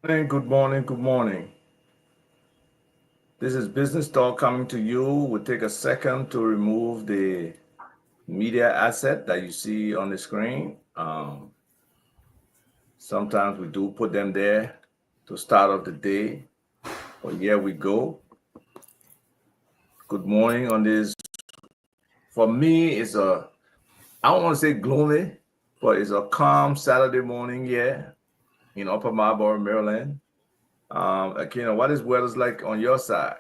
Good morning, good morning. This is Business Talk coming to you. We'll take a second to remove the media asset that you see on the screen. Sometimes we do put them there to start off the day, but here we go. Good morning on this. For me, I don't want to say gloomy, but it's a calm Saturday morning here in Upper Marlboro, Maryland. Akina, what is weather's like on your side?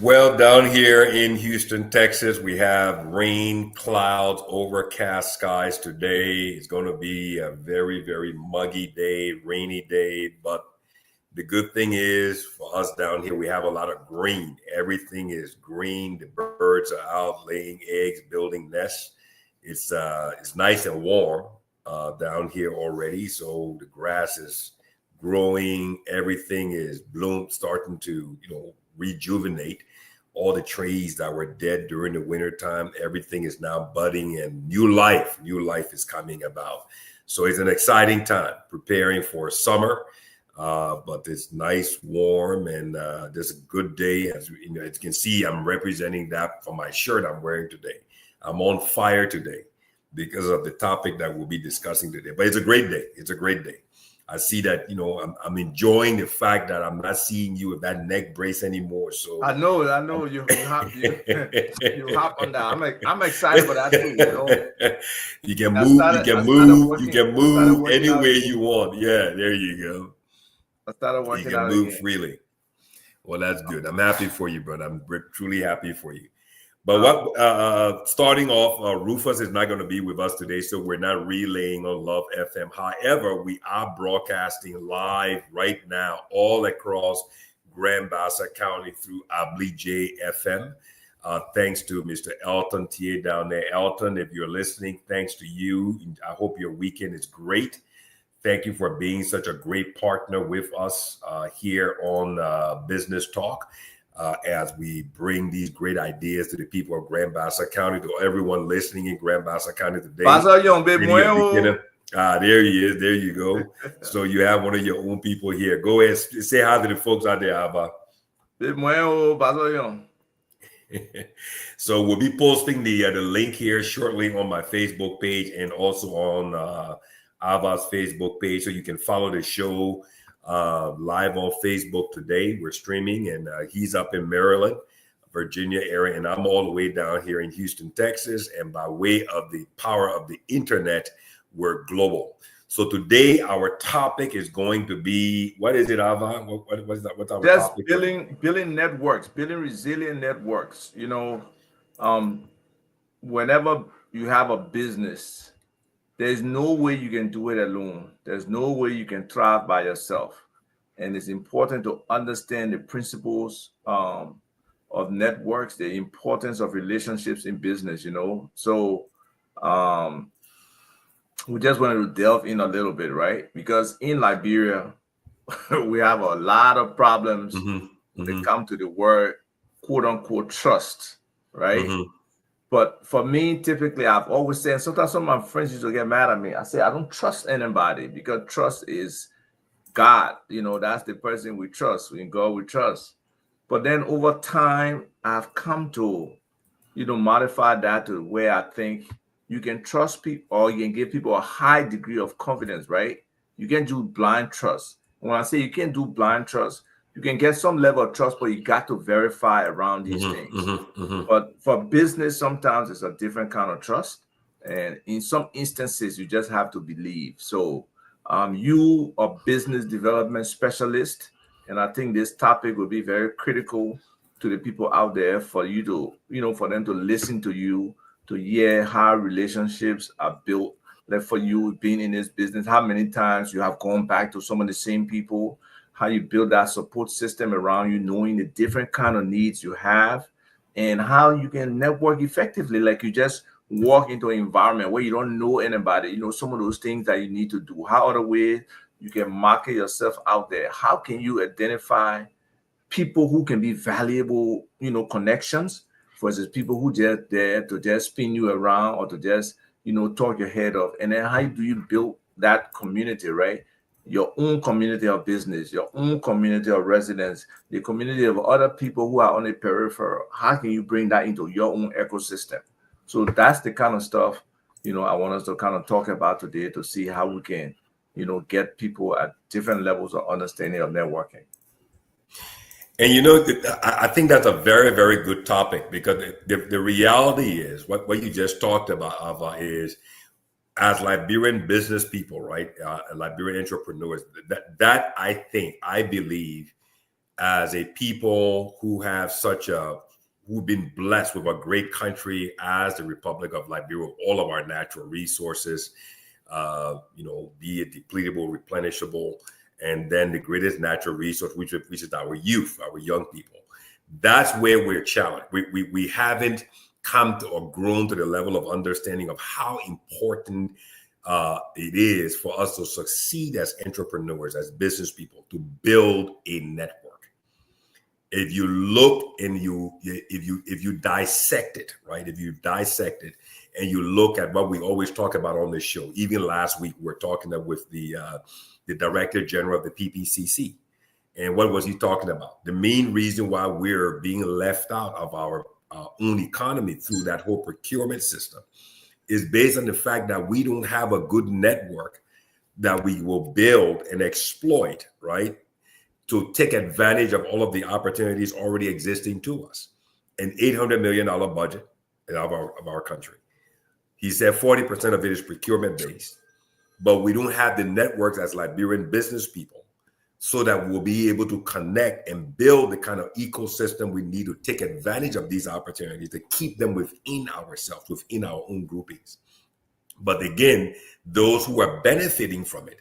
Well, down here in Houston, Texas, we have rain, clouds, overcast skies today. It's going to be a very, very muggy day, rainy day. But the good thing is for us down here, we have a lot of green. Everything is green. The birds are out laying eggs, building nests. It's nice and warm down here already. So the grass is growing. Everything is bloom, starting to rejuvenate. All the trees that were dead during the wintertime, everything is now budding and new life is coming about. So it's an exciting time preparing for summer. But it's nice, warm, and there's a good day. As you can see, I'm representing that from my shirt I'm wearing today. I'm on fire today because of the topic that we'll be discussing today. But it's a great day. It's a great day. I see that, I'm enjoying the fact that I'm not seeing you with that neck brace anymore. So I know you hop on that. I'm excited for that too. you can I move, you started I can started move, you working can I started move working out anywhere again. you want. Yeah, there you go. I started You working can out move again. freely. Well, that's Um, good. I'm happy for you, brother. I'm truly happy for you. But um, what starting off, Rufus is not going to be with us today, so we're not relaying on Love FM. However, we are broadcasting live right now all across Grand Bassa County through Abli FM. Thanks to Mr. Elton T.A. down there. Elton, if you're listening, thanks to you. I hope your weekend is great. Thank you for being such a great partner with us here on Business Talk as we bring these great ideas to the people of Grand Bassa County, to everyone listening in Grand Bassa County today. Pasa yon bit Radio nuevo. Beginner. There he is. There you go. So you have one of your own people here. Go ahead, say hi to the folks out there, Abba. Bit nuevo, pasa yon. So we'll be posting the link here shortly on my Facebook page and also on Ava's Facebook page, so you can follow the show live on Facebook today. We're streaming, and he's up in Maryland, Virginia area, and I'm all the way down here in Houston, Texas. And by way of the power of the internet, we're global. So today our topic is going to be, what is it, Ava? What is that? What's our Just topic? building networks, building resilient networks. Um, whenever you have a business, there's no way you can do it alone. There's no way you can thrive by yourself. And it's important to understand the principles of networks, the importance of relationships in business. So um, we just wanted to delve in a little bit, right? Because in Liberia, we have a lot of problems Mm-hmm. when it Mm-hmm. comes to the word quote unquote trust, right? Mm-hmm. But for me, typically, I've always said, sometimes some of my friends used to get mad at me. I say, I don't trust anybody because trust is God. That's the person we trust. In God we trust. But then over time, I've come to, modify that to where I think you can trust people, or you can give people a high degree of confidence, right? You can do blind trust. When I say you can do blind trust, you can get some level of trust, but you got to verify around these Mm-hmm. things. Mm-hmm. Mm-hmm. But for business, sometimes it's a different kind of trust. And in some instances, you just have to believe. So you are business development specialist. And I think this topic will be very critical to the people out there for you to, for them to listen to you, to hear how relationships are built. Like for you being in this business, how many times you have gone back to some of the same people, how you build that support system around you, knowing the different kind of needs you have, and how you can network effectively. Like you just walk into an environment where you don't know anybody, some of those things that you need to do. How other ways you can market yourself out there? How can you identify people who can be valuable, connections versus people who just there to just spin you around or to just, talk your head off? And then how do you build that community, right? your own community of business, your own community of residents, the community of other people who are on the peripheral. How can you bring that into your own ecosystem? So that's the kind of stuff, I want us to kind of talk about today to see how we can, get people at different levels of understanding of networking. And I think that's a very, very good topic, because the reality is what you just talked about, Ava, is as Liberian business people, right? Liberian entrepreneurs, that I believe, as a people who've been blessed with a great country as the Republic of Liberia, all of our natural resources, be it depletable, replenishable, and then the greatest natural resource, which is our youth, our young people. That's where we're challenged. We haven't come to or grown to the level of understanding of how important it is for us to succeed as entrepreneurs, as business people, to build a network. If you look and if you dissect it, right? If you dissect it and you look at what we always talk about on this show, even last week we're talking with the Director General of the PPCC, and what was he talking about? The main reason why we're being left out of our own economy through that whole procurement system is based on the fact that we don't have a good network that we will build and exploit, right, to take advantage of all of the opportunities already existing to us. An $800 million budget of our country. He said 40% of it is procurement based, but we don't have the networks as Liberian business people so that we'll be able to connect and build the kind of ecosystem we need to take advantage of these opportunities, to keep them within ourselves, within our own groupings. But again, those who are benefiting from it,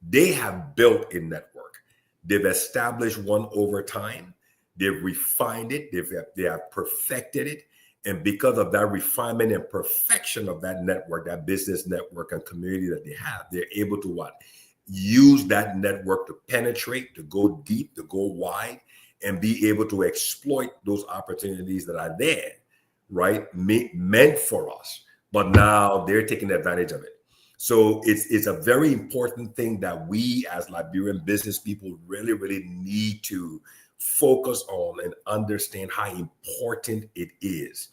they have built a network. They've established one over time. They've refined it. They have perfected it. And because of that refinement and perfection of that network, that business network and community that they have, they're able to what? Use that network to penetrate, to go deep, to go wide, and be able to exploit those opportunities that are there, right? Meant for us. But now they're taking advantage of it. So it's a very important thing that we as Liberian business people really, really need to focus on and understand how important it is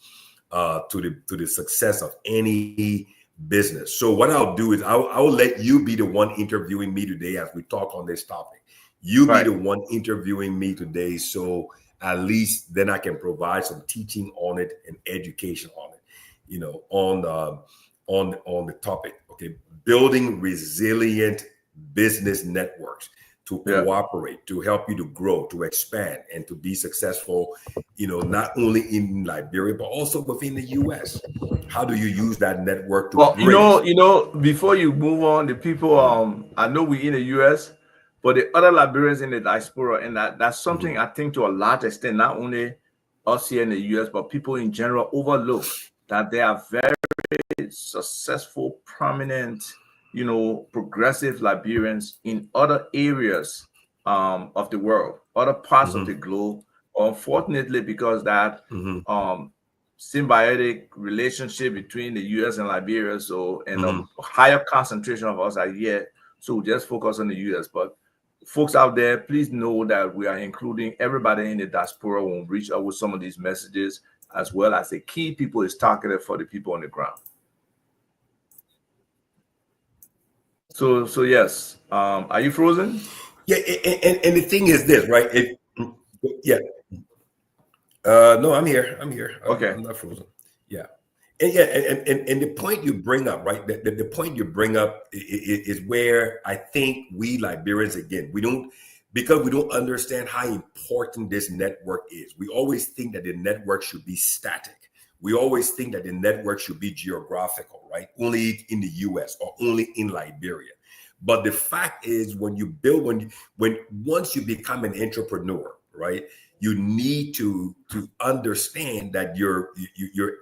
to the success of any business. So what I'll do is I'll let you be the one interviewing me today as we talk on this topic. You be the one interviewing me today, so at least then I can provide some teaching on it and education on it, on the topic. Okay, building resilient business networks to cooperate, to help you to grow, to expand, and to be successful, not only in Liberia, but also within the US. How do you use that network to bridge? Before you move on, the people, I know we in the US, but the other Liberians in the diaspora, and that's something I think to a large extent, not only us here in the US, but people in general overlook, that they are very successful, prominent, progressive Liberians in other areas of the world, other parts of the globe. Unfortunately, because that symbiotic relationship between the US and Liberia, and a higher concentration of us are here, so we just focus on the US. But folks out there, please know that we are including everybody in the diaspora when we reach out with some of these messages, as well as the key people is targeted for the people on the ground. So yes. Are you frozen? Yeah, and the thing is this, right? No, I'm here. Okay. I'm not frozen. Yeah. And the point you bring up, right? The point you bring up is where I think we Liberians, again, because we don't understand how important this network is. We always think that the network should be static. We always think that the network should be geographical, right? Only in the US or only in Liberia. But the fact is, when once you become an entrepreneur, right, you need to understand that you're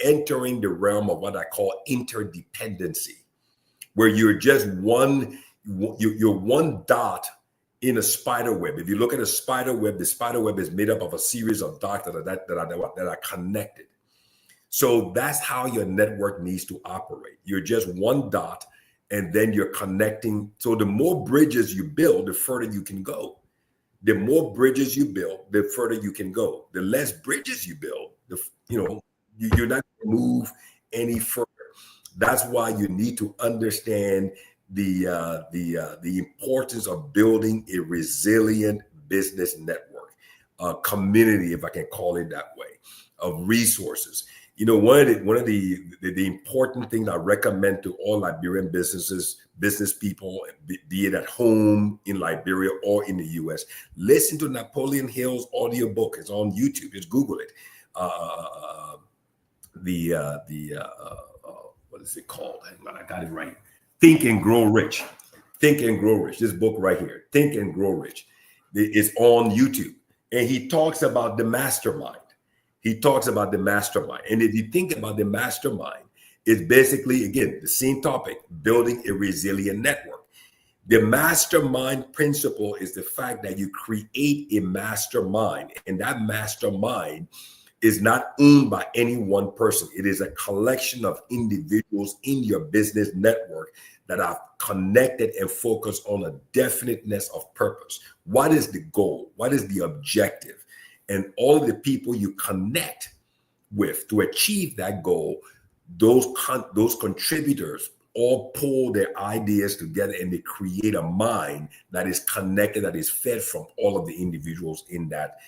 entering the realm of what I call interdependency, where you're just you're one dot in a spider web. If you look at a spider web, the spider web is made up of a series of dots that are connected. So that's how your network needs to operate. You're just one dot and then you're connecting. So the more bridges you build, the further you can go. The more bridges you build, the further you can go. The less bridges you build, you're not going to move any further. That's why you need to understand the importance of building a resilient business network, community, if I can call it that way, of resources. One of the important things I recommend to all Liberian business people, be it at home in Liberia or in the U.S., listen to Napoleon Hill's audiobook. It's on YouTube. Just Google it. What is it called? Hang on, I got it right. Think and Grow Rich. Think and Grow Rich. This book right here, Think and Grow Rich. It's on YouTube, and he talks about the mastermind. And if you think about the mastermind, it's basically, again, the same topic, building a resilient network. The mastermind principle is the fact that you create a mastermind, and that mastermind is not owned by any one person. It is a collection of individuals in your business network that are connected and focused on a definiteness of purpose. What is the goal? What is the objective? And all the people you connect with to achieve that goal, those contributors all pull their ideas together and they create a mind that is connected, that is fed from all of the individuals in that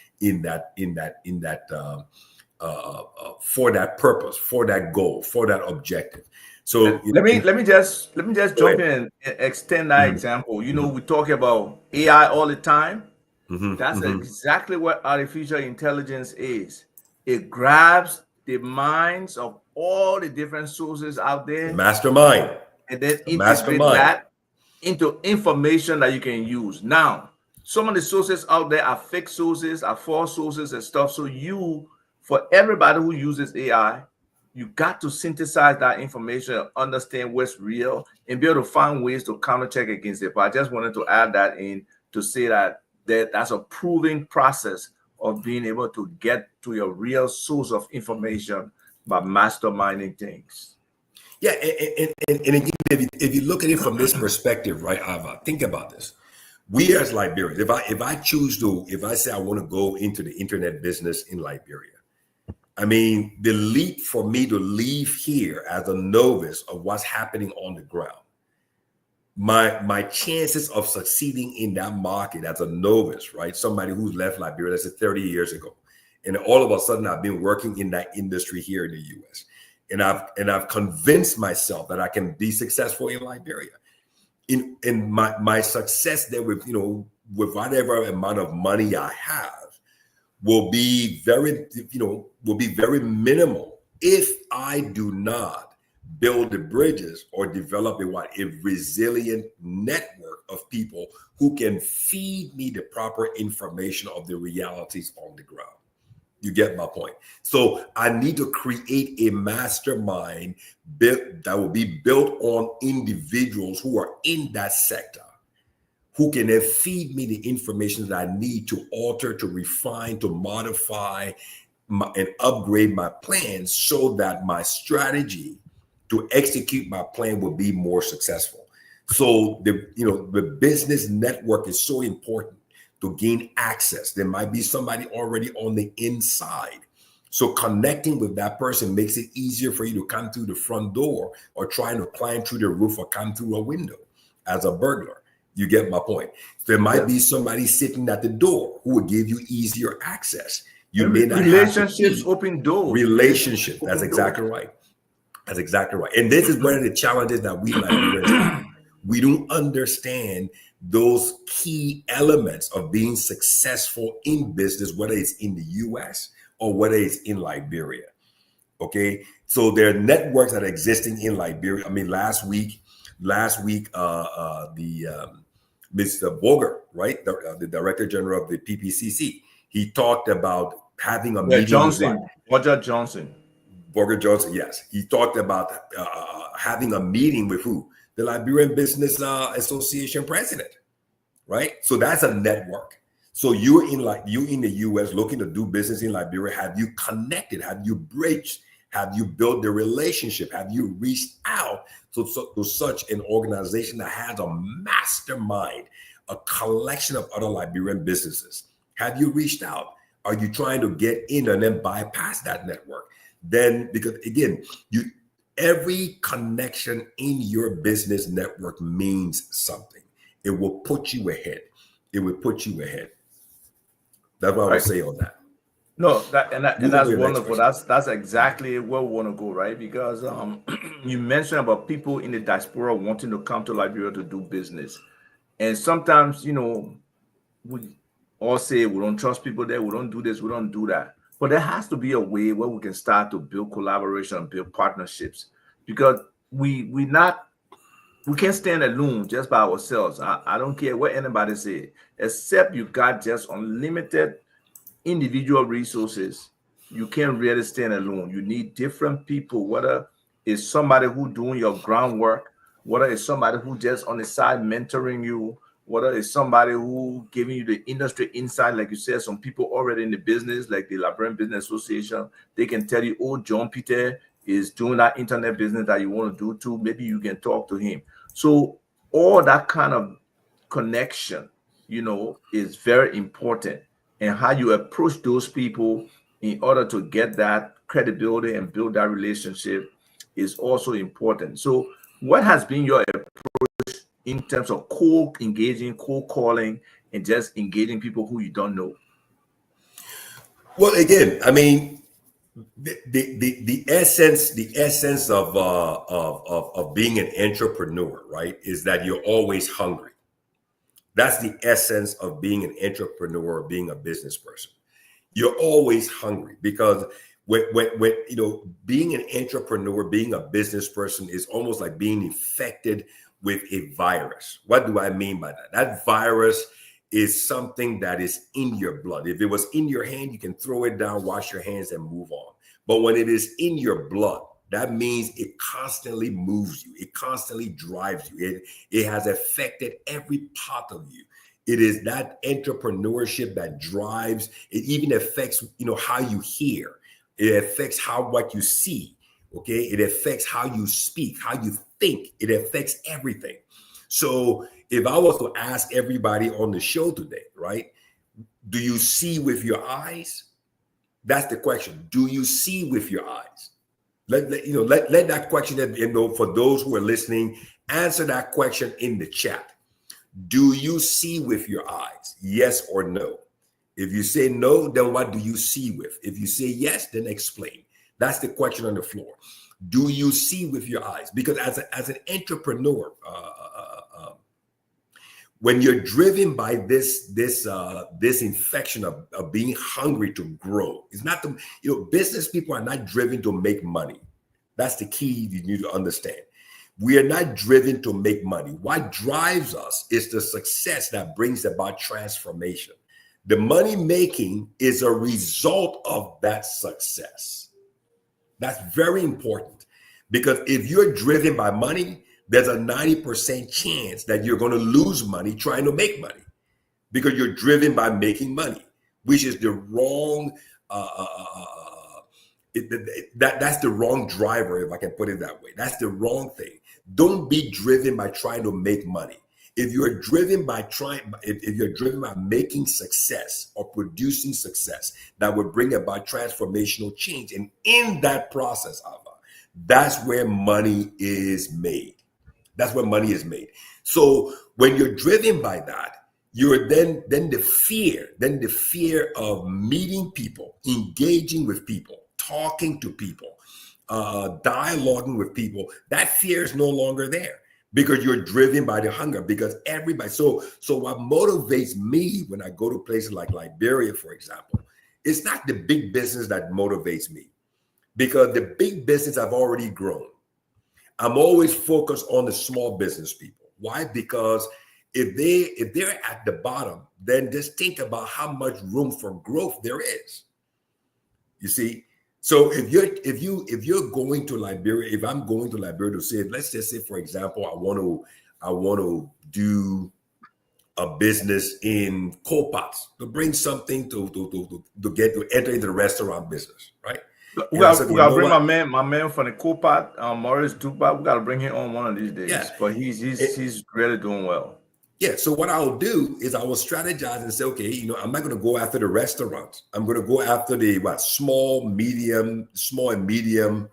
for that purpose, for that goal, for that objective. So let me just jump in and extend that example. We talk about AI all the time. That's exactly what artificial intelligence is. It grabs the minds of all the different sources out there, mastermind, and then integrate that into information that you can use. Now, some of the sources out there are fake sources, are false sources and stuff. So for everybody who uses AI, you got to synthesize that information, understand what's real, and be able to find ways to counter check against it. But I just wanted to add that in to say that's a proving process of being able to get to your real source of information by masterminding things. Yeah, and again, if you look at it from this perspective, right, Ava, think about this. We as Liberians, if I say I want to go into the internet business in Liberia, I mean, the leap for me to leave here as a novice of what's happening on the ground, my chances of succeeding in that market as a novice, right? Somebody who's left Liberia, let's say 30 years ago, and all of a sudden I've been working in that industry here in the U.S. and I've convinced myself that I can be successful in Liberia. In my success there with whatever amount of money I have will be very minimal if I do not build the bridges or develop a resilient network of people who can feed me the proper information of the realities on the ground. You get my point? So I need to create a mastermind that will be built on individuals who are in that sector, who can then feed me the information that I need to alter, to refine, to modify, and upgrade my plans so that my strategy to execute my plan will be more successful. So the business network is so important to gain access. There might be somebody already on the inside. So connecting with that person makes it easier for you to come through the front door or trying to climb through the roof or come through a window as a burglar. You get my point? There might be somebody sitting at the door who will give you easier access. You may not relationships open doors. Relationship. That's exactly right. That's exactly right. And this is one of the challenges that we Liberians we don't understand those key elements of being successful in business, whether it's in the US or whether it's in Liberia. Okay. So there are networks that are existing in Liberia. I mean, last week, Mr. Boger, right? The Director General of the PPCC, he talked about having a meeting Boger Johnson, yes. He talked about having a meeting with who? The Liberian Business Association president, right? So that's a network. So you in the US looking to do business in Liberia, have you connected? Have you bridged? Have you built the relationship? Have you reached out to such an organization that has a mastermind, a collection of other Liberian businesses? Have you reached out? Are you trying to get in and then bypass that network? Then, because again, every connection in your business network means something. It will put you ahead. It will put you ahead. That's what I would Right. say on that. No, and Move on to that's your next wonderful. question. That's exactly where we want to go, right? Because you mentioned about people in the diaspora wanting to come to Liberia to do business, and sometimes we all say we don't trust people there, we don't do this, we don't do that. But there has to be a way where we can start to build collaboration, build partnerships, because we can't stand alone just by ourselves. I don't care what anybody say, except you got just unlimited individual resources. You can't really stand alone. You need different people, whether it's somebody who doing your groundwork, whether it's somebody who just on the side mentoring you, whether it's somebody who giving you the industry insight, like you said, some people already in the business, like the Liberian Business Association, they can tell you, oh, John Peter is doing that internet business that you want to do too. Maybe you can talk to him. So all that kind of connection, is very important, and how you approach those people in order to get that credibility and build that relationship is also important. So, what has been your approach in terms of cold engaging, cold calling, and just engaging people who you don't know? Well, again, I mean, the essence of being an entrepreneur, right, is that you're always hungry. That's the essence of being an entrepreneur or being a business person. You're always hungry because when being an entrepreneur, being a business person is almost like being infected with a virus. What do I mean by that? That virus is something that is in your blood. If it was in your hand, you can throw it down, wash your hands, and move on. But when it is in your blood, that means it constantly moves you. It constantly drives you. It has affected every part of you. It is that entrepreneurship that drives. It even affects, how you hear. It affects what you see. Okay. It affects how you speak, how you think. It affects everything. So if I was to ask everybody on the show today, right? Do you see with your eyes? That's the question. Do you see with your eyes? Let that question, for those who are listening, answer that question in the chat. Do you see with your eyes? Yes or no? If you say no, then what do you see with? If you say yes, then explain. That's the question on the floor. Do you see with your eyes? Because as an entrepreneur, when you're driven by this infection of being hungry to grow, it's not business people are not driven to make money. That's the key you need to understand. We are not driven to make money. What drives us is the success that brings about transformation. The money making is a result of that success. That's very important, because if you're driven by money, there's a 90% chance that you're going to lose money trying to make money, because you're driven by making money, which is the wrong that's the wrong driver, if I can put it that way. That's the wrong thing. Don't be driven by trying to make money. If you're driven by if you're driven by making success or producing success that would bring about transformational change, and in that process, Ava, that's where money is made. That's where money is made. So when you're driven by that, you're then the fear of meeting people, engaging with people, talking to people, dialoguing with people. That fear is no longer there, because you're driven by the hunger. Because everybody. So what motivates me when I go to places like Liberia, for example, it's not the big business that motivates me, because the big business I've already grown. I'm always focused on the small business people. Why? Because if they're at the bottom, then just think about how much room for growth there is. You see, so if you're going to Liberia, if I'm going to Liberia to say, let's just say, for example, I want to do a business in coal pots, to bring something to enter into the restaurant business, right? And I said, We you got to know bring what? my man from the Copat, Maurice Dupa. We got to bring him on one of these Yeah. days. But he's really doing well. Yeah, so what I'll do is I will strategize and say, okay, I'm not going to go after the restaurants. I'm going to go after the small and medium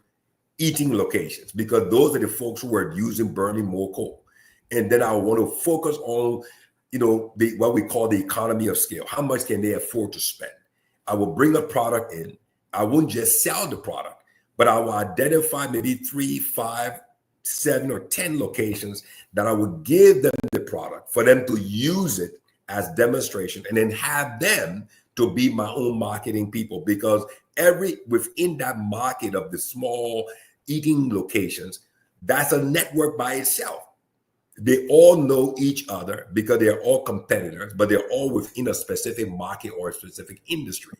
eating locations, because those are the folks who are using burning more coal. And then I want to focus on, what we call the economy of scale. How much can they afford to spend? I will bring a product in. I won't just sell the product, but I will identify maybe 3, 5, 7, or 10 locations that I would give them the product for them to use it as demonstration, and then have them to be my own marketing people, because within that market of the small eating locations, that's a network by itself. They all know each other because they're all competitors, but they're all within a specific market or a specific industry.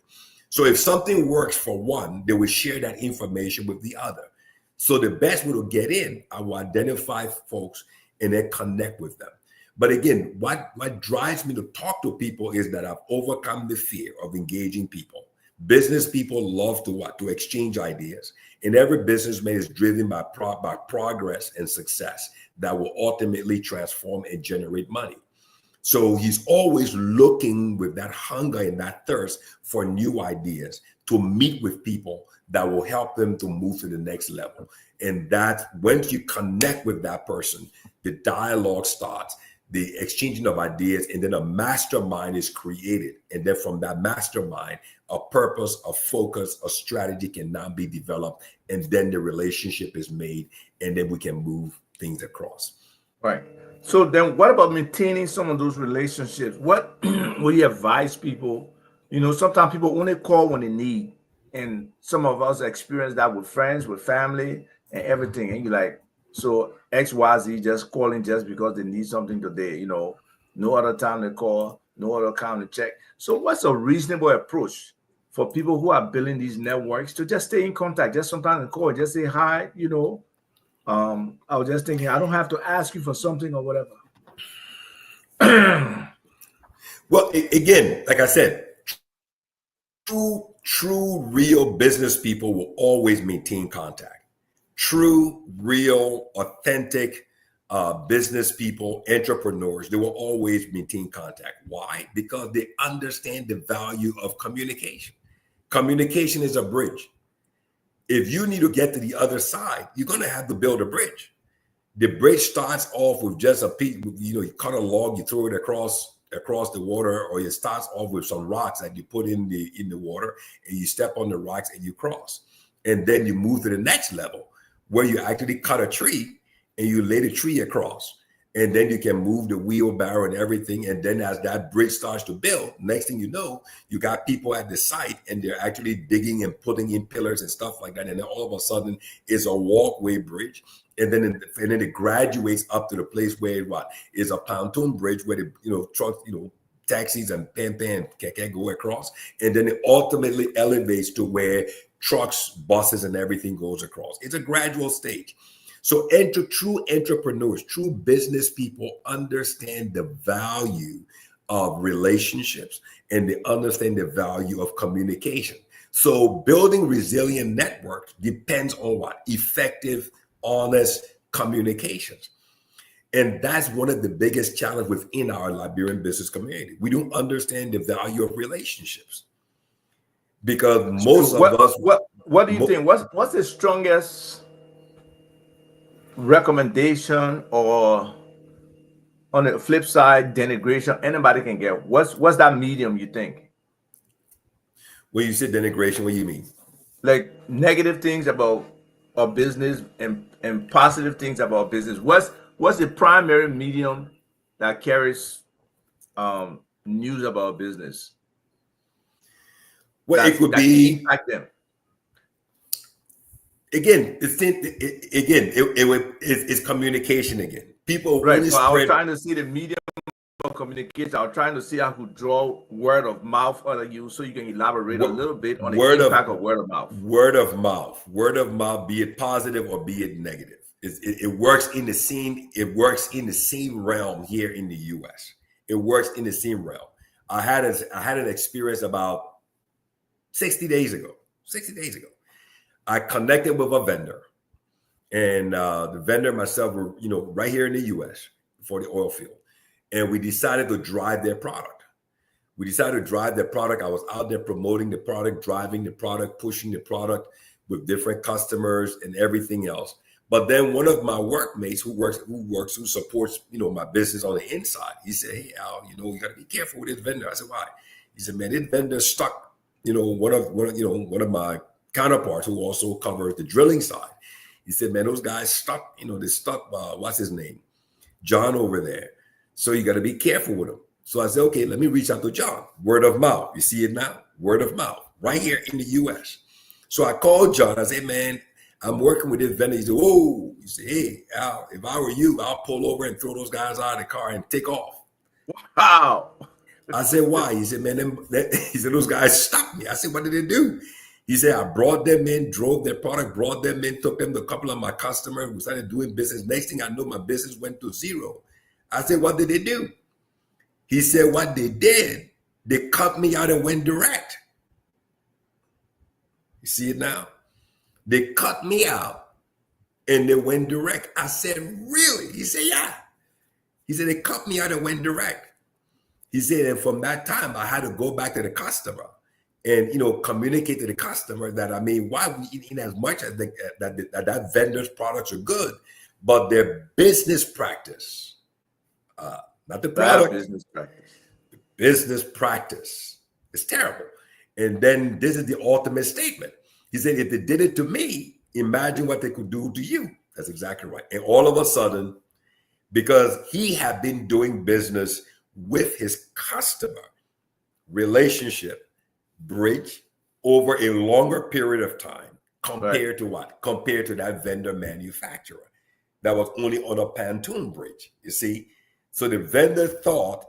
So if something works for one, they will share that information with the other. So the best way to get in, I will identify folks and then connect with them. But again, what drives me to talk to people is that I've overcome the fear of engaging people. Business people love to exchange ideas, and every businessman is driven by progress and success that will ultimately transform and generate money. So he's always looking with that hunger and that thirst for new ideas to meet with people that will help them to move to the next level. And that once you connect with that person, the dialogue starts, the exchanging of ideas, and then a mastermind is created. And then from that mastermind, a purpose, a focus, a strategy can now be developed. And then the relationship is made, and then we can move things across. Right. So then what about maintaining some of those relationships? What will you advise people? Sometimes people only call when they need. And some of us experience that with friends, with family, and everything. And you're like, so XYZ just calling just because they need something today, no other time to call, no other time to check. So what's a reasonable approach for people who are building these networks to just stay in contact, just sometimes call, just say hi, I was just thinking, I don't have to ask you for something or whatever. Well, again, like I said, true, real business people will always maintain contact. True, real, authentic business people, entrepreneurs, they will always maintain contact. Why? Because they understand the value of communication. Communication is a bridge. If you need to get to the other side, you're going to have to build a bridge. The bridge starts off with just a piece, you cut a log, you throw it across the water, or it starts off with some rocks that you put in the water, and you step on the rocks and you cross. And then you move to the next level where you actually cut a tree and you lay the tree across. And then you can move the wheelbarrow and everything. And then as that bridge starts to build, next thing you know, you got people at the site and they're actually digging and putting in pillars and stuff like that. And then all of a sudden it's a walkway bridge. And then it graduates up to the place where is a pontoon bridge where the trucks, taxis and pan can go across. And then it ultimately elevates to where trucks, buses, and everything goes across. It's a gradual stage. So true entrepreneurs, true business people understand the value of relationships, and they understand the value of communication. So building resilient networks depends on what? Effective, honest communications. And that's one of the biggest challenges within our Liberian business community. We don't understand the value of relationships, because most of us. What do you think? What's the strongest recommendation, or on the flip side, denigration anybody can get? What's that medium you think? When you say denigration, what do you mean? Like negative things about a business and positive things about business. What's the primary medium that carries news about business Well, it could that can be, impact them? again, it's communication again. People Right. only So I was spread. trying to see the medium of communication. I was trying to see how to draw word of mouth out of you, so you can elaborate a little bit on the word impact of of word of mouth. word of mouth, be it positive or be it negative. It works in the same. It works in the same realm here in the U.S. It works in the same realm. I had an experience about 60 days ago. 60 days ago, I connected with a vendor, and the vendor and myself were, right here in the U.S. for the oil field, and we decided to drive their product. We decided to drive their product. I was out there promoting the product, driving the product, pushing the product with different customers and everything else. But then one of my workmates who supports, my business on the inside, he said, "Hey, Al, you got to be careful with this vendor." I said, "Why?" He said, "Man, this vendor stuck." One of my counterparts who also covers the drilling side. He said, "Man, those guys stuck. They stuck. What's his name, John over there. So you got to be careful with him." So I said, "Okay, let me reach out to John." Word of mouth. You see it now? Word of mouth, right here in the U.S. So I called John. I said, "Man, I'm working with this vendor." He said, "Whoa." He said, "Hey, Al, if I were you, I'll pull over and throw those guys out of the car and take off." Wow. I said, "Why?" He said, "Man, he said, those guys stopped me." I said, "What did they do?" He said, "I brought them in, drove their product, brought them in, took them to a couple of my customers. We started doing business. Next thing I know, my business went to zero." I said, "What did they do?" He said, "What they did, they cut me out and went direct." You see it now? They cut me out and they went direct. I said, "Really?" He said, "Yeah." He said, "They cut me out and went direct." He said, and from that time, I had to go back to the customer and, communicate to the customer that, why we, in as much as that vendor's products are good, but their business practice, not the product, business practice is terrible. And then this is the ultimate statement. He said, "If they did it to me, imagine what they could do to you." That's exactly right. And all of a sudden, because he had been doing business with his customer, relationship bridge over a longer period of time compared to what? Compared to that vendor manufacturer that was only on a pontoon bridge, you see? So the vendor thought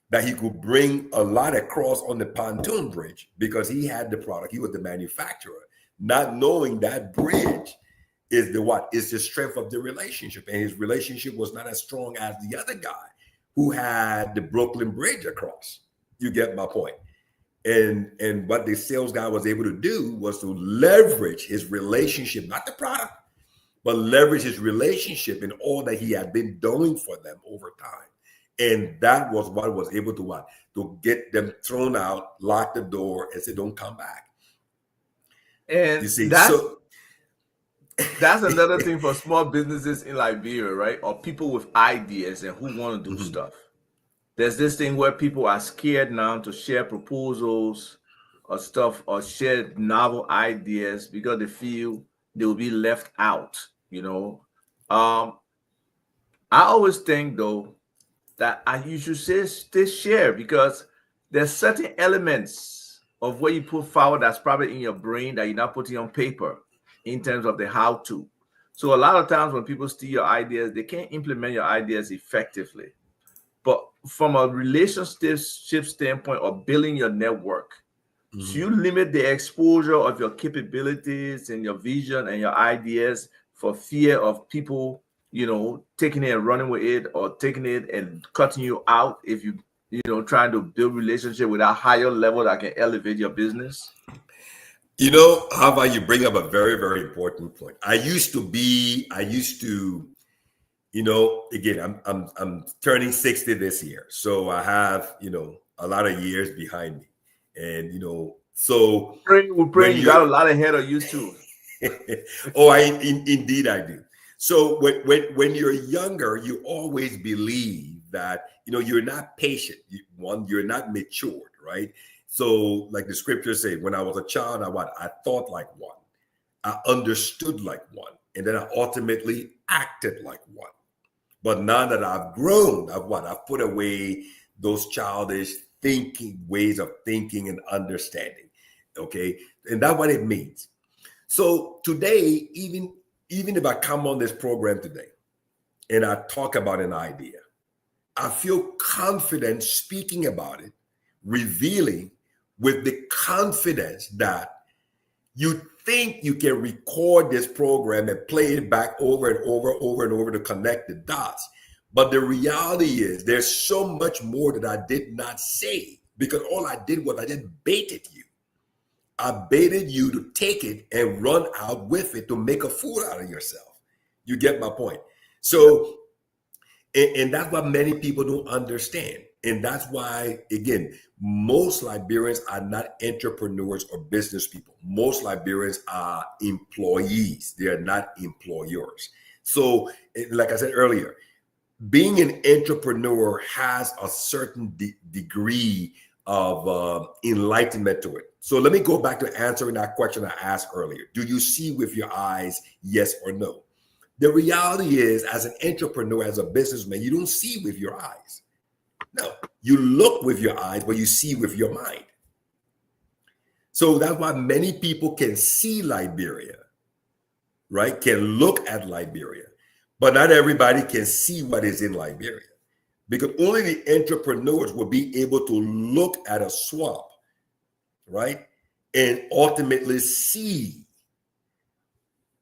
that he could bring a lot across on the pontoon bridge because he had the product, he was the manufacturer, not knowing that bridge is the what? Is the strength of the relationship. And his relationship was not as strong as the other guy who had the Brooklyn Bridge across. You get my point. And what the sales guy was able to do was to leverage his relationship, not the product, but leverage his relationship in all that he had been doing for them over time. And that was what was able to what? To get them thrown out, lock the door, and say, "Don't come back." And you see, that's another thing for small businesses in Liberia, right? Or people with ideas and who want to do stuff. There's this thing where people are scared now to share proposals or stuff or share novel ideas because they feel they will be left out, I always think though that you should stay share because there's certain elements of what you put forward that's probably in your brain that you're not putting on paper in terms of the how to. So a lot of times when people steal your ideas, they can't implement your ideas effectively. But from a relationship standpoint or building your network, so you limit the exposure of your capabilities and your vision and your ideas for fear of people, taking it and running with it or taking it and cutting you out if you, trying to build relationship with a higher level that can elevate your business. How about you bring up a very, very important point. I used to, again, I'm turning 60 this year. So I have, a lot of years behind me. And, so we're praying you got a lot ahead of you too. Oh, indeed I do. So when you're younger, you always believe that, you're not patient. You're not matured, right? So like the scriptures say, when I was a child, I thought like one. I understood like one. And then I ultimately acted like one. But now that I've grown, I've put away those childish ways of thinking and understanding. Okay. And that's what it means. So today, even if I come on this program today and I talk about an idea, I feel confident speaking about it, revealing with the confidence that you think you can record this program and play it back over and over to connect the dots. But the reality is there's so much more that I did not say because all I did was I just baited you. I baited you to take it and run out with it to make a fool out of yourself. You get my point? So, and that's what many people don't understand. And that's why, again, most Liberians are not entrepreneurs or business people. Most Liberians are employees. They are not employers. So, like I said earlier, being an entrepreneur has a certain degree of enlightenment to it. So let me go back to answering that question I asked earlier. Do you see with your eyes, yes or no? The reality is, as an entrepreneur, as a businessman, you don't see with your eyes. No, you look with your eyes, but you see with your mind. So that's why many people can see Liberia, right? Can look at Liberia, but not everybody can see what is in Liberia, because only the entrepreneurs will be able to look at a swamp, right? And ultimately see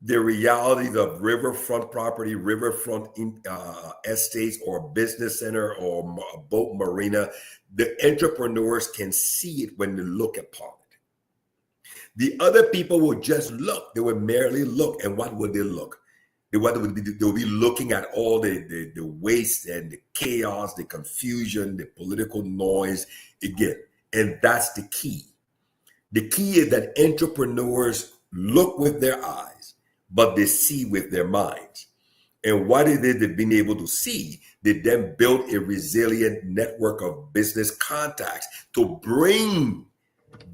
the realities of riverfront property, riverfront estates, or business center, or a boat marina. The entrepreneurs can see it when they look upon it. The other people will just look. They will merely look. And what would they look? They will be looking at all the waste and the chaos, the confusion, the political noise again. And that's the key. The key is that entrepreneurs look with their eyes, but they see with their minds. And what it is they've been able to see, they then build a resilient network of business contacts to bring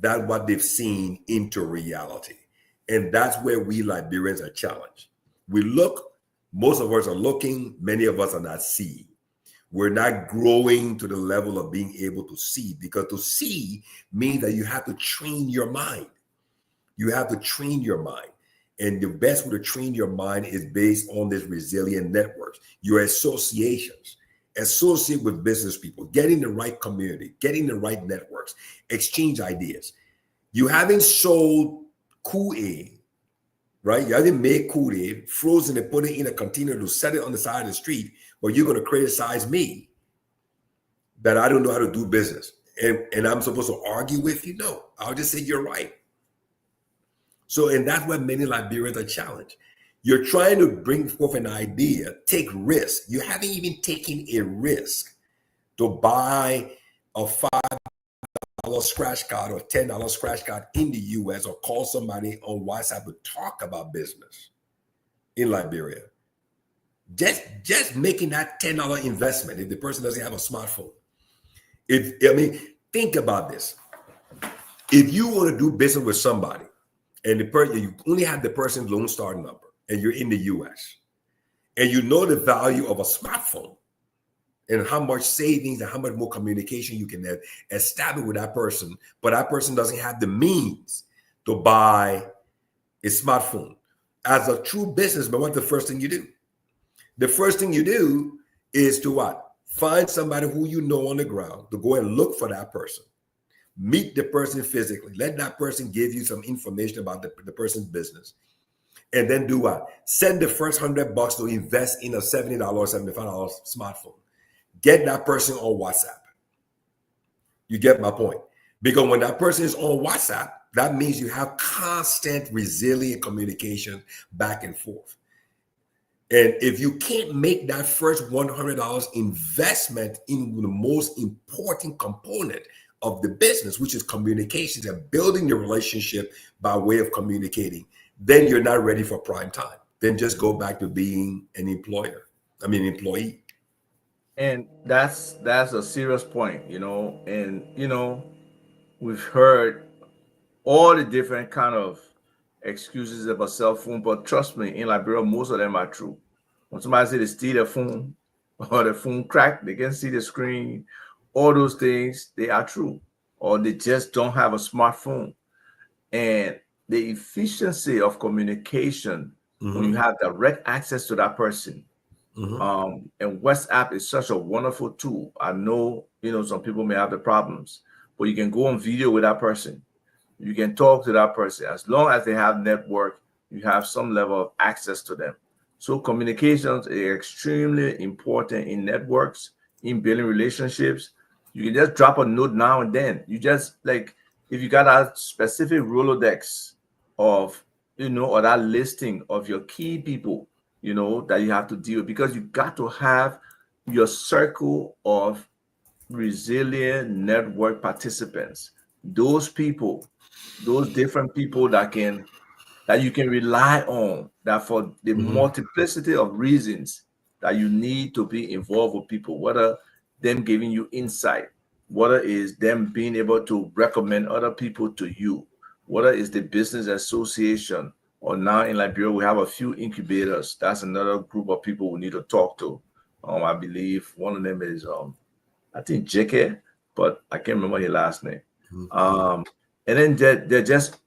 that what they've seen into reality. And that's where we Liberians are challenged. We look, most of us are looking, many of us are not seeing. We're not growing to the level of being able to see, because to see means that you have to train your mind. You have to train your mind. And the best way to train your mind is based on this resilient networks, your associations. Associate with business people, get in the right community, get in the right networks, exchange ideas. You haven't sold Kool-Aid, right? You haven't made Kool-Aid, frozen and put it in a container to set it on the side of the street, but you're going to criticize me that I don't know how to do business. And I'm supposed to argue with you? No, I'll just say you're right. So, and that's where many Liberians are challenged. You're trying to bring forth an idea, take risk. You haven't even taken a risk to buy a $5 scratch card or $10 scratch card in the US, or call somebody on WhatsApp to talk about business in Liberia. Just making that $10 investment if the person doesn't have a smartphone. Think about this. If you want to do business with somebody, and the person, you only have the person's Lone Star number, and you're in the US, and you know the value of a smartphone and how much savings and how much more communication you can have establish with that person, but that person doesn't have the means to buy a smartphone. As a true businessman, what's the first thing you do? The first thing you do is to what? Find somebody who you know on the ground, to go and look for that person. Meet the person physically. Let that person give you some information about the person's business. And then do what? Send the first $100 to invest in a $70, $75 smartphone. Get that person on WhatsApp. You get my point? Because when that person is on WhatsApp, that means you have constant, resilient communication back and forth. And if you can't make that first $100 investment in the most important component of the business, which is communications and building the relationship by way of communicating, then you're not ready for prime time. Then just go back to being an employee. And that's a serious point, and we've heard all the different kind of excuses about cell phone, but trust me, in Liberia, most of them are true. When somebody say they steal their phone or the phone crack, they can see the screen, all those things, they are true. Or they just don't have a smartphone. And the efficiency of communication, when you have direct access to that person, and WhatsApp is such a wonderful tool. I know, some people may have the problems, but you can go on video with that person. You can talk to that person. As long as they have network, you have some level of access to them. So communications are extremely important in networks, in building relationships. You can just drop a note now and then. You just if you got a specific Rolodex of, or that listing of your key people, that you have to deal with, because you got to have your circle of resilient network participants, those people, those different people that you can rely on, that for the Mhm. multiplicity of reasons that you need to be involved with people, whether them giving you insight, whether is them being able to recommend other people to you, whether it's the business association, or now in Liberia we have a few incubators. That's another group of people we need to talk to. I believe one of them is I think JK, but I can't remember his last name. Mhm. Um, and then they're just,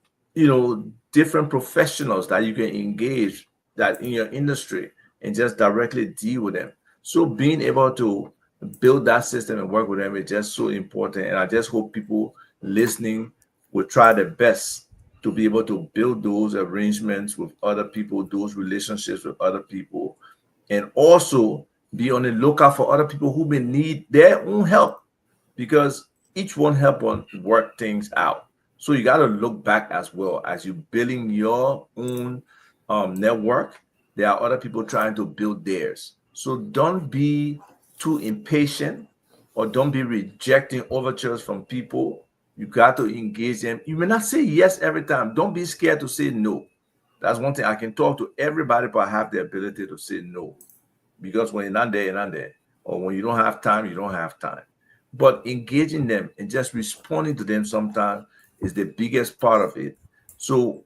different professionals that you can engage that in your industry and just directly deal with them. So being able to build that system and work with them is just so important. And I just hope people listening will try their best to be able to build those arrangements with other people, those relationships with other people, and also be on the lookout for other people who may need their own help, because each one help one work things out. So you got to look back as well as you building your own network. There are other people trying to build theirs. So don't be too impatient, or don't be rejecting overtures from people. You got to engage them. You may not say yes every time. Don't be scared to say no. That's one thing. I can talk to everybody, but I have the ability to say no, because when you're not there, you're not there. Or when you don't have time, you don't have time. But engaging them and just responding to them sometimes is the biggest part of it. So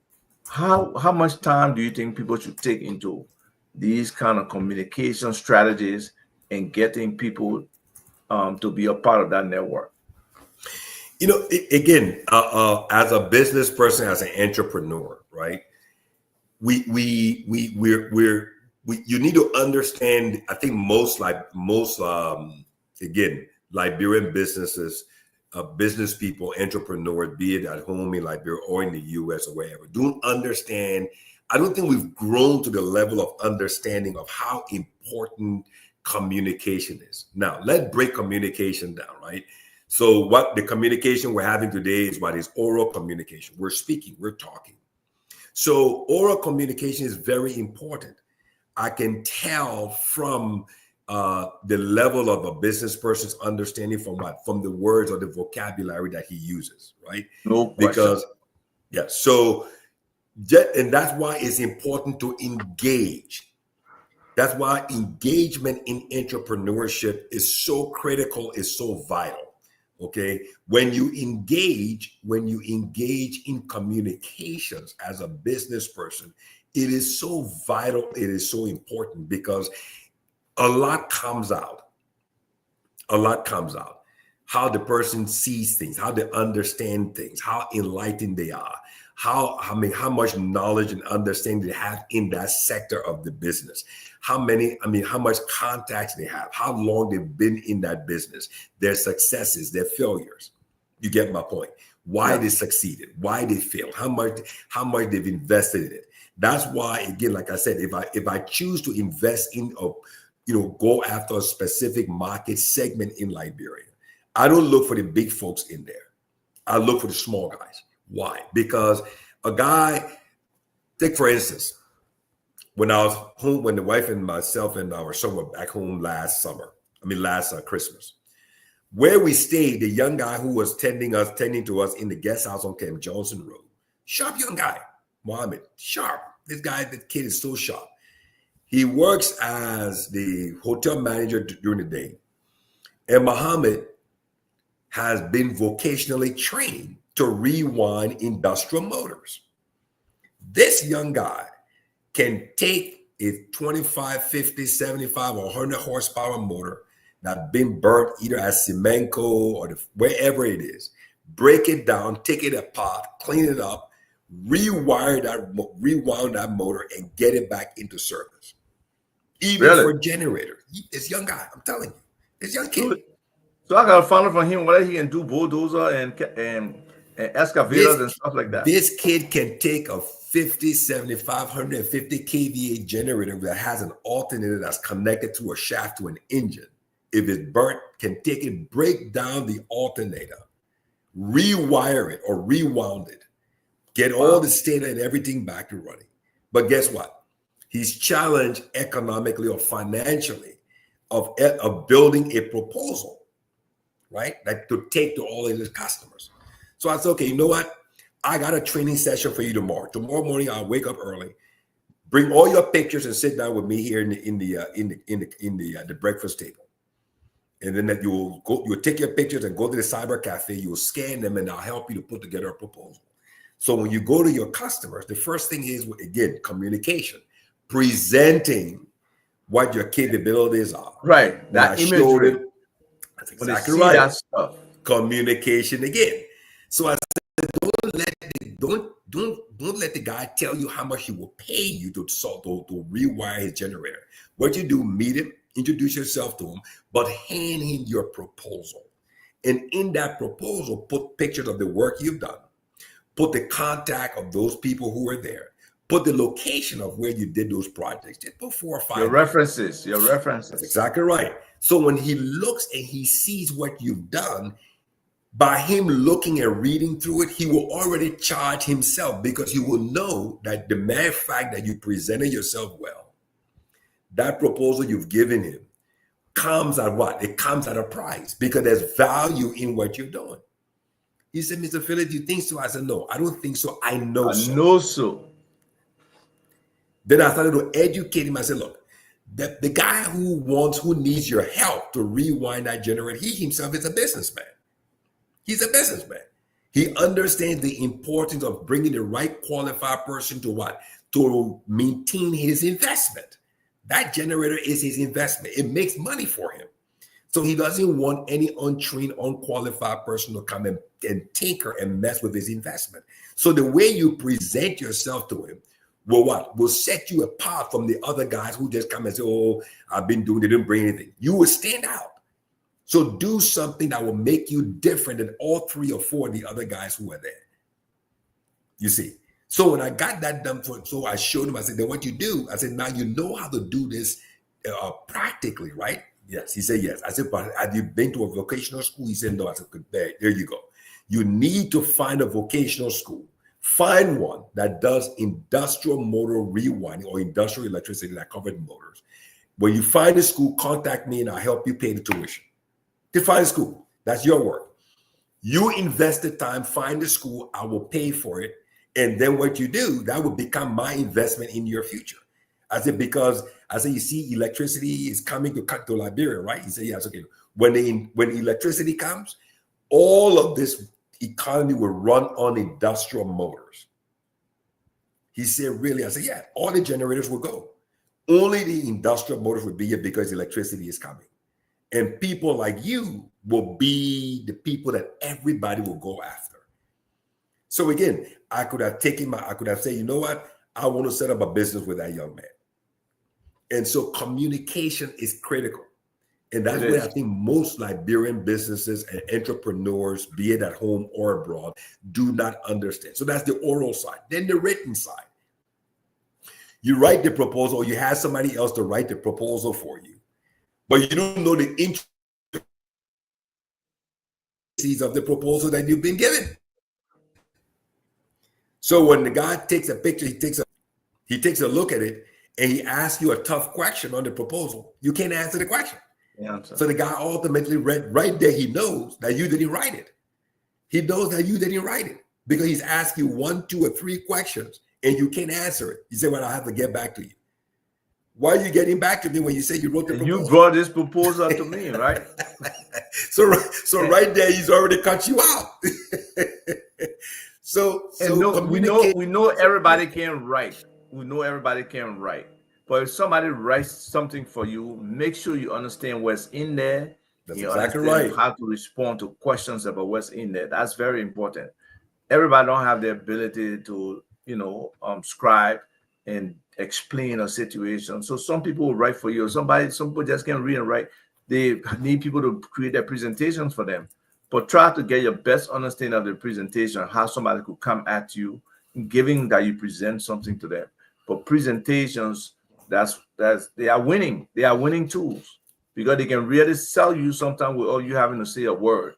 how much time do you think people should take into these kind of communication strategies and getting people to be a part of that network? Again, as a business person, as an entrepreneur, right? We you need to understand. I think most again, Liberian businesses, business people, entrepreneurs, be it at home in Liberia or in the US or wherever, don't understand. I don't think we've grown to the level of understanding of how important communication is. Now, let's break communication down, right? So, what the communication we're having today is what is oral communication. We're speaking, we're talking. So oral communication is very important. I can tell from the level of a business person's understanding from what, from the words or the vocabulary that he uses, right? No question. Because yeah, and that's why it's important to engage. That's why engagement in entrepreneurship is so critical, is so vital. Okay. When you engage in communications as a business person, it is so vital, it is so important, because a lot comes out. A lot comes out. How the person sees things, how they understand things, how enlightened they are, how much knowledge and understanding they have in that sector of the business, how much contacts they have, how long they've been in that business, their successes, their failures. You get my point. Why Yeah. they succeeded, why they failed, how much they've invested in it. That's why, again, like I said, if I choose to invest in go after a specific market segment in Liberia, I don't look for the big folks in there. I look for the small guys. Why? Because a guy, take for instance, when I was home, when the wife and myself and our son were back home last Christmas, where we stayed, the young guy who was tending to us in the guest house on Camp Johnson Road, sharp young guy, Mohammed, sharp. This kid is so sharp. He works as the hotel manager during the day. And Mohammed has been vocationally trained to rewind industrial motors. This young guy can take a 25, 50, 75, or 100 horsepower motor that been burnt either at Semenco or wherever it is, break it down, take it apart, clean it up, rewind that motor, and get it back into service. Even Really? for a generator. This young guy, I'm telling you, this young kid. So, so I gotta find out from him whether he can do bulldozer and excavators This and stuff like that. this kid can take a 50, 75, 150 kVA generator that has an alternator that's connected to a shaft to an engine. If it's burnt, can take it, break down the alternator, rewire it or rewound it, get all the data and everything back to running. But guess what? He's challenged economically or financially of building a proposal, right? That to take to all of his customers. So I said, okay, you know what? I got a training session for you tomorrow. Tomorrow morning, I'll wake up early, bring all your pictures, and sit down with me here in the breakfast table. And then that you'll take your pictures and go to the cyber cafe. You'll scan them, and I'll help you to put together a proposal. So when you go to your customers, the first thing is, again, communication, presenting what your capabilities are. Right. That imagery. That's exactly right. That stuff. Communication again. So I said, don't let the guy tell you how much he will pay you to rewire his generator. What you do, meet him, introduce yourself to him, but hand him your proposal. And in that proposal, put pictures of the work you've done, put the contact of those people who were there, put the location of where you did those projects. Just put 4 or 5. Your references. That's exactly right. So when he looks and he sees what you've done, by him looking and reading through it, he will already charge himself, because he will know that the mere fact that you presented yourself well, that proposal you've given him comes at what? It comes at a price, because there's value in what you're doing. He said, Mr. Phillips, do you think so? I said, no, I don't think so. I know so. Then I started to educate him. I said, look, the guy who needs your help to rewind that generator, he himself is a businessman. He's a businessman. He understands the importance of bringing the right qualified person to what? To maintain his investment. That generator is his investment. It makes money for him. So he doesn't want any untrained, unqualified person to come and tinker and mess with his investment. So the way you present yourself to him will set you apart from the other guys who just come and say, oh, I've been doing it, didn't bring anything. You will stand out. So do something that will make you different than all 3 or 4 of the other guys who are there. You see? So when I got that done, so I showed him, I said, then what you do? I said, now you know how to do this practically, right? Yes. He said, yes. I said, but have you been to a vocational school? He said, no. I said, there you go. You need to find a vocational school. Find one that does industrial motor rewinding or industrial electricity that covers motors. When you find a school, contact me and I'll help you pay the tuition. To find a school, that's your work. You invest the time, find the school, I will pay for it. And then what you do, that will become my investment in your future. I said, because I said, you see, electricity is coming to Liberia, right? He said, yes, okay. When electricity comes, all of this economy will run on industrial motors. He said, really? I said, yeah, all the generators will go. Only the industrial motors will be here because electricity is coming. And people like you will be the people that everybody will go after. So again, I could have said, you know what? I want to set up a business with that young man. And so communication is critical. And that's where I think most Liberian businesses and entrepreneurs, be it at home or abroad, do not understand. So that's the oral side. Then the written side. You write the proposal, or you have somebody else to write the proposal for you. But you don't know the intricacies of the proposal that you've been given. So when the guy takes a picture, he takes a look at it, and he asks you a tough question on the proposal. You can't answer the question. Yeah, so the guy ultimately right there, he knows that you didn't write it. He knows that you didn't write it because he's asked you 1, 2, or 3 questions, and you can't answer it. You say, well, I have to get back to you. Why are you getting back to me when you say you wrote the proposal? You brought this proposal to me, right? So right there, he's already cut you out. We know everybody can write. We know everybody can write. But if somebody writes something for you, make sure you understand what's in there. That's exactly right. How to respond to questions about what's in there. That's very important. Everybody don't have the ability to, scribe and explain a situation. So some people will write for you. Some people just can't read and write. They need people to create their presentations for them. But try to get your best understanding of the presentation, how somebody could come at you, giving that you present something to them. But presentations, they are winning. They are winning tools because they can really sell you sometimes without you having to say a word.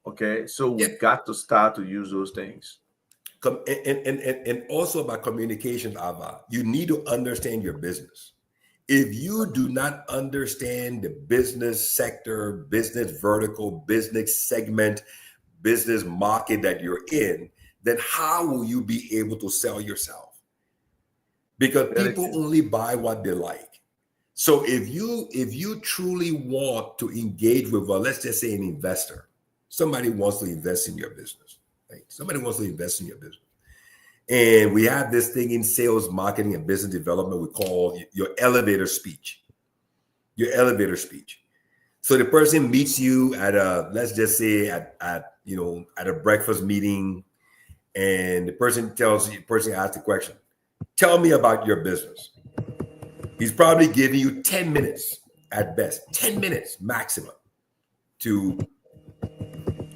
Okay, so we Yeah. got to start to use those things. And also about communication, Ava, you need to understand your business. If you do not understand the business sector, business vertical, business segment, business market that you're in, then how will you be able to sell yourself? Because Very people true. only buy what they like. So if you truly want to engage with, well, let's just say an investor, somebody wants to invest in your business, right? Somebody wants to invest in your business. And we have this thing in sales, marketing, and business development we call your elevator speech. Your elevator speech. So the person meets you at a, let's just say at a breakfast meeting, and the person asks the question, tell me about your business. He's probably giving you 10 minutes at best, 10 minutes maximum to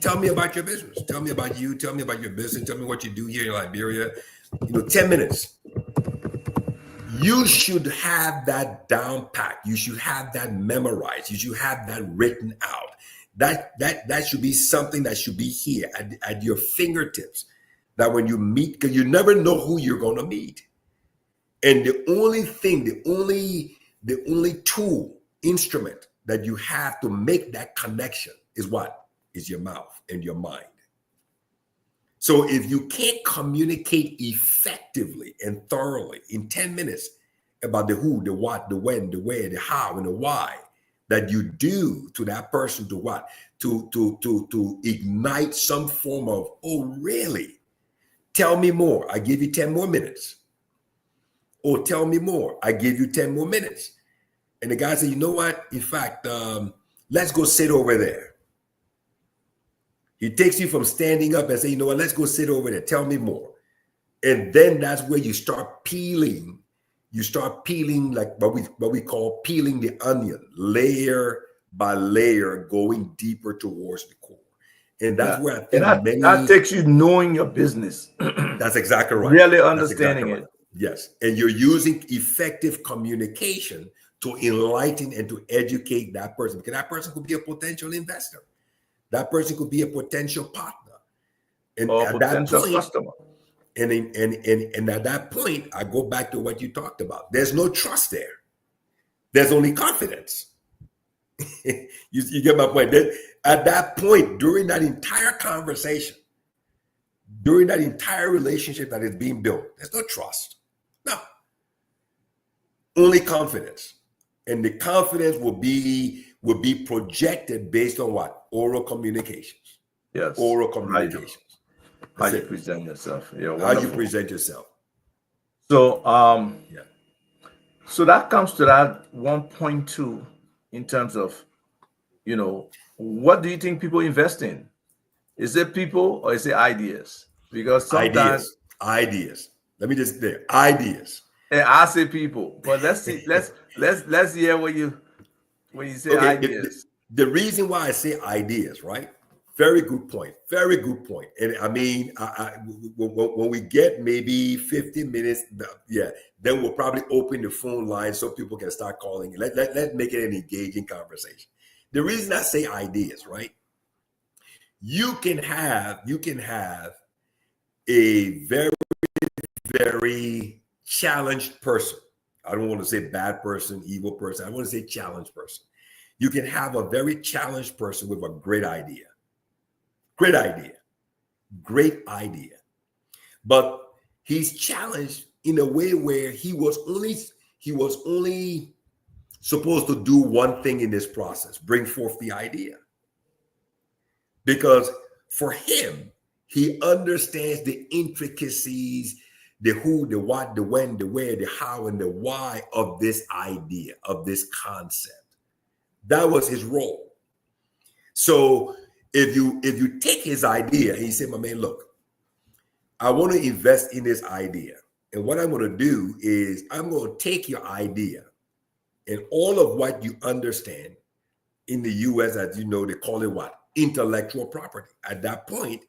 tell me about your business. Tell me about you. Tell me about your business. Tell me what you do here in Liberia. 10 minutes. You should have that down pat. You should have that memorized. You should have that written out. That should be something that should be here at your fingertips. That when you meet, because you never know who you're going to meet. And the only tool, instrument that you have to make that connection is what? Is your mouth and your mind. So if you can't communicate effectively and thoroughly in 10 minutes about the who, the what, the when, the where, the how, and the why, that you do to that person to what? To ignite some form of, oh, really? Tell me more. I give you 10 more minutes. Or tell me more. I give you 10 more minutes. And the guy said, you know what? In fact, let's go sit over there. He takes you from standing up and say, you know what, let's go sit over there. Tell me more. And then that's where you start peeling. You start peeling like what we call peeling the onion, layer by layer, going deeper towards the core. And that's where I think that takes you knowing your business. That's exactly right. Really That's exactly understanding right. it. Yes. And you're using effective communication to enlighten and to educate that person, because that person could be a potential investor. That person could be a potential partner. And Or at that potential point, customer. and at that point, I go back to what you talked about. There's no trust there. There's only confidence. you get my point. At that point, during that entire conversation, during that entire relationship that is being built, there's no trust. No. Only confidence. And the confidence will be projected based on what? Oral communications. Yes. Oral communications. How you present yourself. Yeah, how you present yourself. So yeah. So that comes to that 1.2 in terms of, what do you think people invest in? Is it people or is it ideas? Because sometimes ideas. Let me just say ideas. And I say people, but let's see. Let's hear when you say ideas. The reason why I say ideas, right? Very good point. Very good point. And I mean, when we get maybe 15 minutes, then we'll probably open the phone line so people can start calling. Let's make it an engaging conversation. The reason I say ideas, right? You can have a very, very challenged person. I don't want to say bad person, evil person. I want to say challenged person. You can have a very challenged person with a great idea. Great idea. Great idea. But he's challenged in a way where he was only supposed to do one thing in this process, bring forth the idea. Because for him, he understands the intricacies, the who, the what, the when, the where, the how, and the why of this idea, of this concept. That was his role. So if you take his idea and you say, my man, look, I want to invest in this idea. And what I'm going to do is I'm going to take your idea and all of what you understand in the US, as you know, they call it what? Intellectual property. At that point,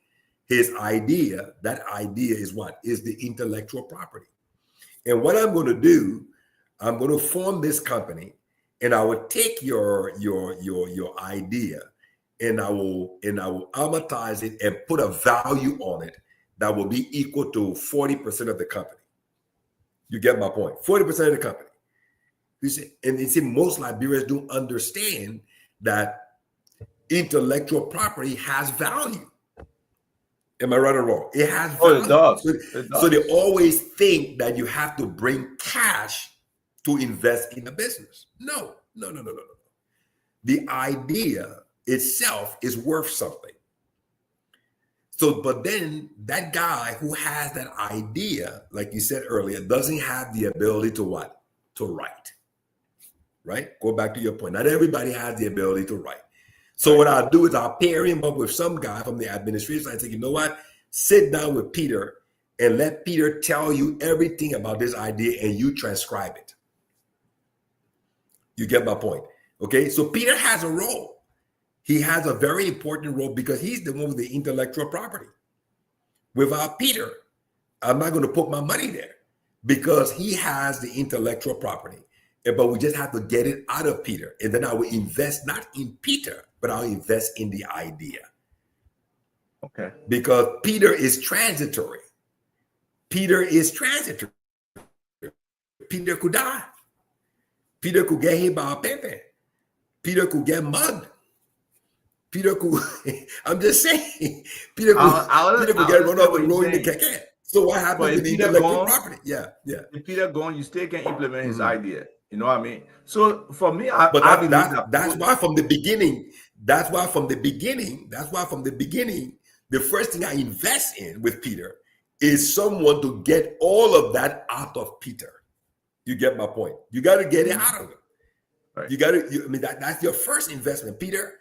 his idea, that idea is what? Is the intellectual property. And what I'm going to do, I'm going to form this company, and I will take your idea and I will amortize it and put a value on it that will be equal to 40% of the company. You get my point? 40% of the company. You see, and you see, most Liberians don't understand that intellectual property has value. Am I right or wrong? It has Oh, it value. does. So, It so they does. always think that you have to bring cash to invest in a business. No, no, no, no, no, no. The idea itself is worth something. So, but then that guy who has that idea, like you said earlier, doesn't have the ability to what? To write. Right? Go back to your point. Not everybody has the ability to write. So Right. what I'll do is I'll pair him up with some guy from the administration. I say, you know what? Sit down with Peter and let Peter tell you everything about this idea and you transcribe it. You get my point? Okay. So Peter has a role. He has a very important role because he's the one with the intellectual property. Without Peter, I'm not going to put my money there because he has the intellectual property. But we just have to get it out of Peter. And then I will invest not in Peter, but I'll invest in the idea. Okay. Because Peter is transitory. Peter is transitory. Peter could die. Peter could get hit by a pepe. Peter could get mugged. Peter could, I'm just saying, Peter could get run understand off what the you're road in the saying. keke. So what But happens if with the Peter intellectual gone, property? Yeah, yeah. if Peter gone, you still can implement his Mm-hmm. idea. You know what I mean? So for me, I But believe that that's why from the beginning, the first thing I invest in with Peter is someone to get all of that out of Peter. You get my point? You got to get it out of him. Right. You got to. I mean, that's your first investment, Peter.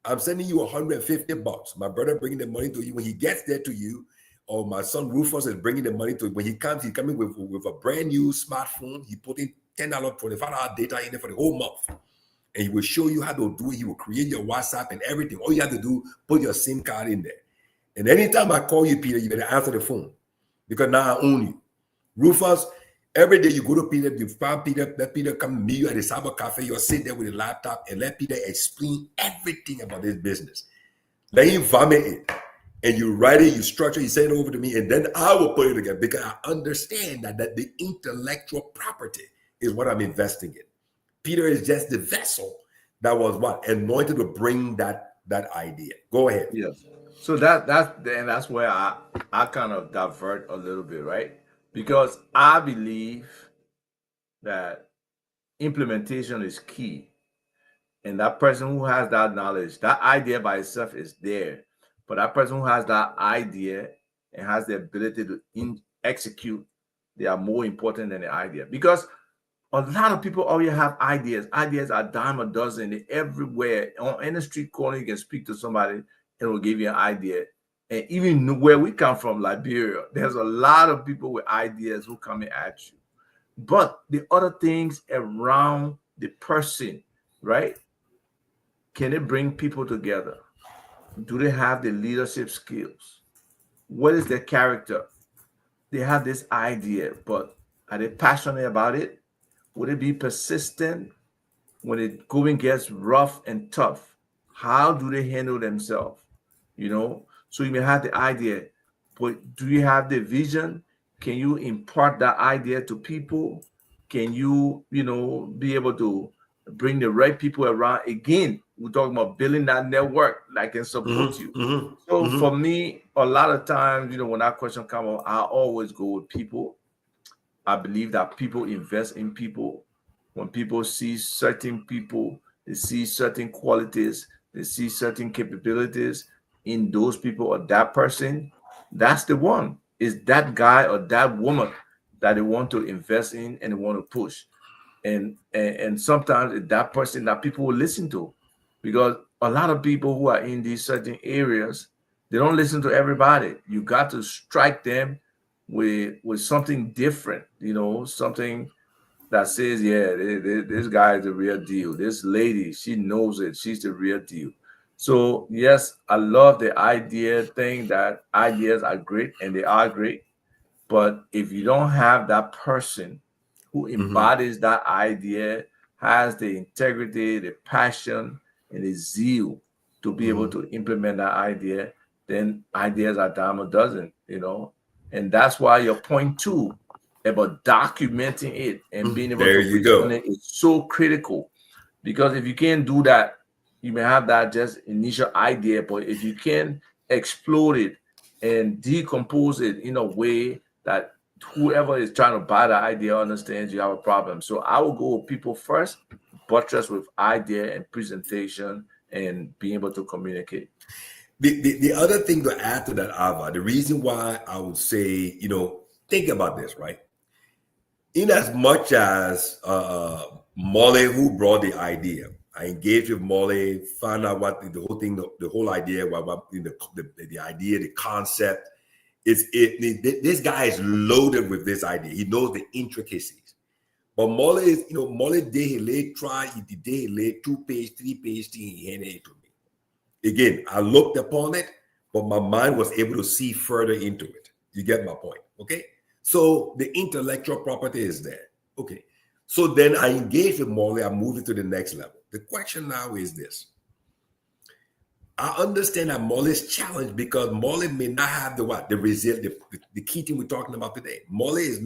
I'm sending you $150. My brother bringing the money to you when he gets there to you, or my son Rufus is bringing the money to you. When he comes, he's coming with a brand new smartphone. He put in $10, $25 data in there for the whole month, and he will show you how to do it. He will create your WhatsApp and everything. All you have to do, put your SIM card in there. And anytime I call you, Peter, you better answer the phone because now I own you. Rufus, every day you go to Peter, you find Peter, let Peter come meet you at the cyber cafe. You'll sit there with a laptop and let Peter explain everything about this business. Let him vomit it. And you write it, you structure, you send it over to me, and then I will put it together because I understand that the intellectual property is what I'm investing in. Peter is just the vessel that was what? Anointed to bring that idea. Go ahead. Yes. So that's where I kind of divert a little bit, right? Because I believe that implementation is key. And that person who has that knowledge, that idea by itself is there. But that person who has that idea and has the ability to execute, they are more important than the idea. Because a lot of people already have ideas. Ideas are dime a dozen. They're everywhere. On any street corner, you can speak to somebody and it will give you an idea. And even where we come from, Liberia, there's a lot of people with ideas who come at you. But the other things around the person, right? Can it bring people together? Do they have the leadership skills? What is their character? They have this idea, but are they passionate about it? Would it be persistent when it going gets rough and tough? How do they handle themselves? You know, so you may have the idea, but do you have the vision? Can you impart that idea to people? Can you, be able to bring the right people around? Again, we're talking about building that network that can support you. Mm-hmm, mm-hmm, So mm-hmm. for me, a lot of times, when that question comes up, I always go with people. I believe that people invest in people. When people see certain people, they see certain qualities, they see certain capabilities in those people or that person. That's the one. Is that guy or that woman that they want to invest in and they want to push. And sometimes it's that person that people will listen to, because a lot of people who are in these certain areas, they don't listen to everybody. You got to strike them with something different, something that says, yeah, this guy is the real deal. This lady, she knows it. She's the real deal. So yes, I love the idea thing, that ideas are great and they are great. But if you don't have that person who Mm-hmm. embodies that idea, has the integrity, the passion, and the zeal to be able to implement that idea, then ideas are dime a dozen, you know. And that's why your point two about documenting it and being able There to you present go. it is so critical. Because if you can't do that, you may have that just initial idea, but if you can explode it and decompose it in a way that whoever is trying to buy the idea understands, you have a problem. So I will go with people first, buttress with idea and presentation and being able to communicate. The other thing to add to that, Ava, the reason why I would say, think about this, right? In as much as Molly, who brought the idea, I engaged with Molly, found out what the whole thing, the whole idea, the idea, the concept. This guy is loaded with this idea. He knows the intricacies. But Molly is, Molly try, he did 2-page, 3-page thing, he handed it to me. Again, I looked upon it, but my mind was able to see further into it. You get my point, okay? So the intellectual property is there. Okay. So then I engaged with Molly. I moved it to the next level. The question now is this. I understand that Molly's challenged because Molly may not have the resilience, the key thing we're talking about today. Molly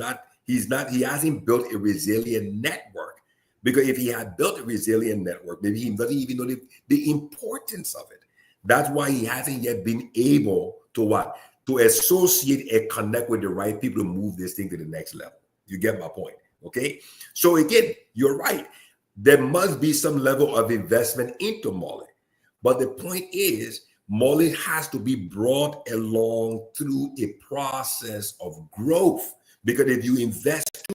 he hasn't built a resilient network. Because if he had built a resilient network, maybe he doesn't even know the importance of it. That's why he hasn't yet been able to to associate and connect with the right people to move this thing to the next level. You get my point, okay? So again, you're right. There must be some level of investment into Molly. But the point is, Molly has to be brought along through a process of growth. Because if you invest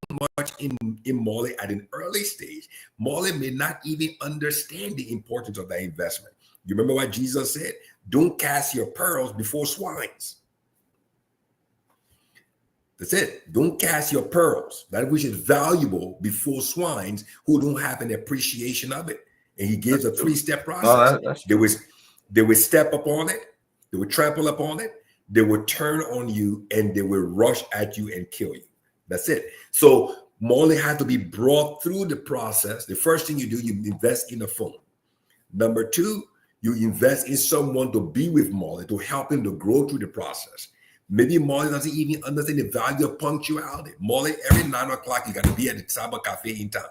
too much in Molly at an early stage, Molly may not even understand the importance of that investment. You remember what Jesus said? Don't cast your pearls before swines. That's it. Don't cast your pearls, that which is valuable, before swines who don't have an appreciation of it. And he gives a 3-step process. They will step upon it, they will trample upon it, they will turn on you, and they will rush at you and kill you. That's it. So Molly had to be brought through the process. The first thing you do, you invest in a phone. Number 2, you invest in someone to be with Molly, to help him to grow through the process. Maybe Molly doesn't even understand the value of punctuality. Molly, every 9 o'clock, you got to be at the Cyber Cafe in town.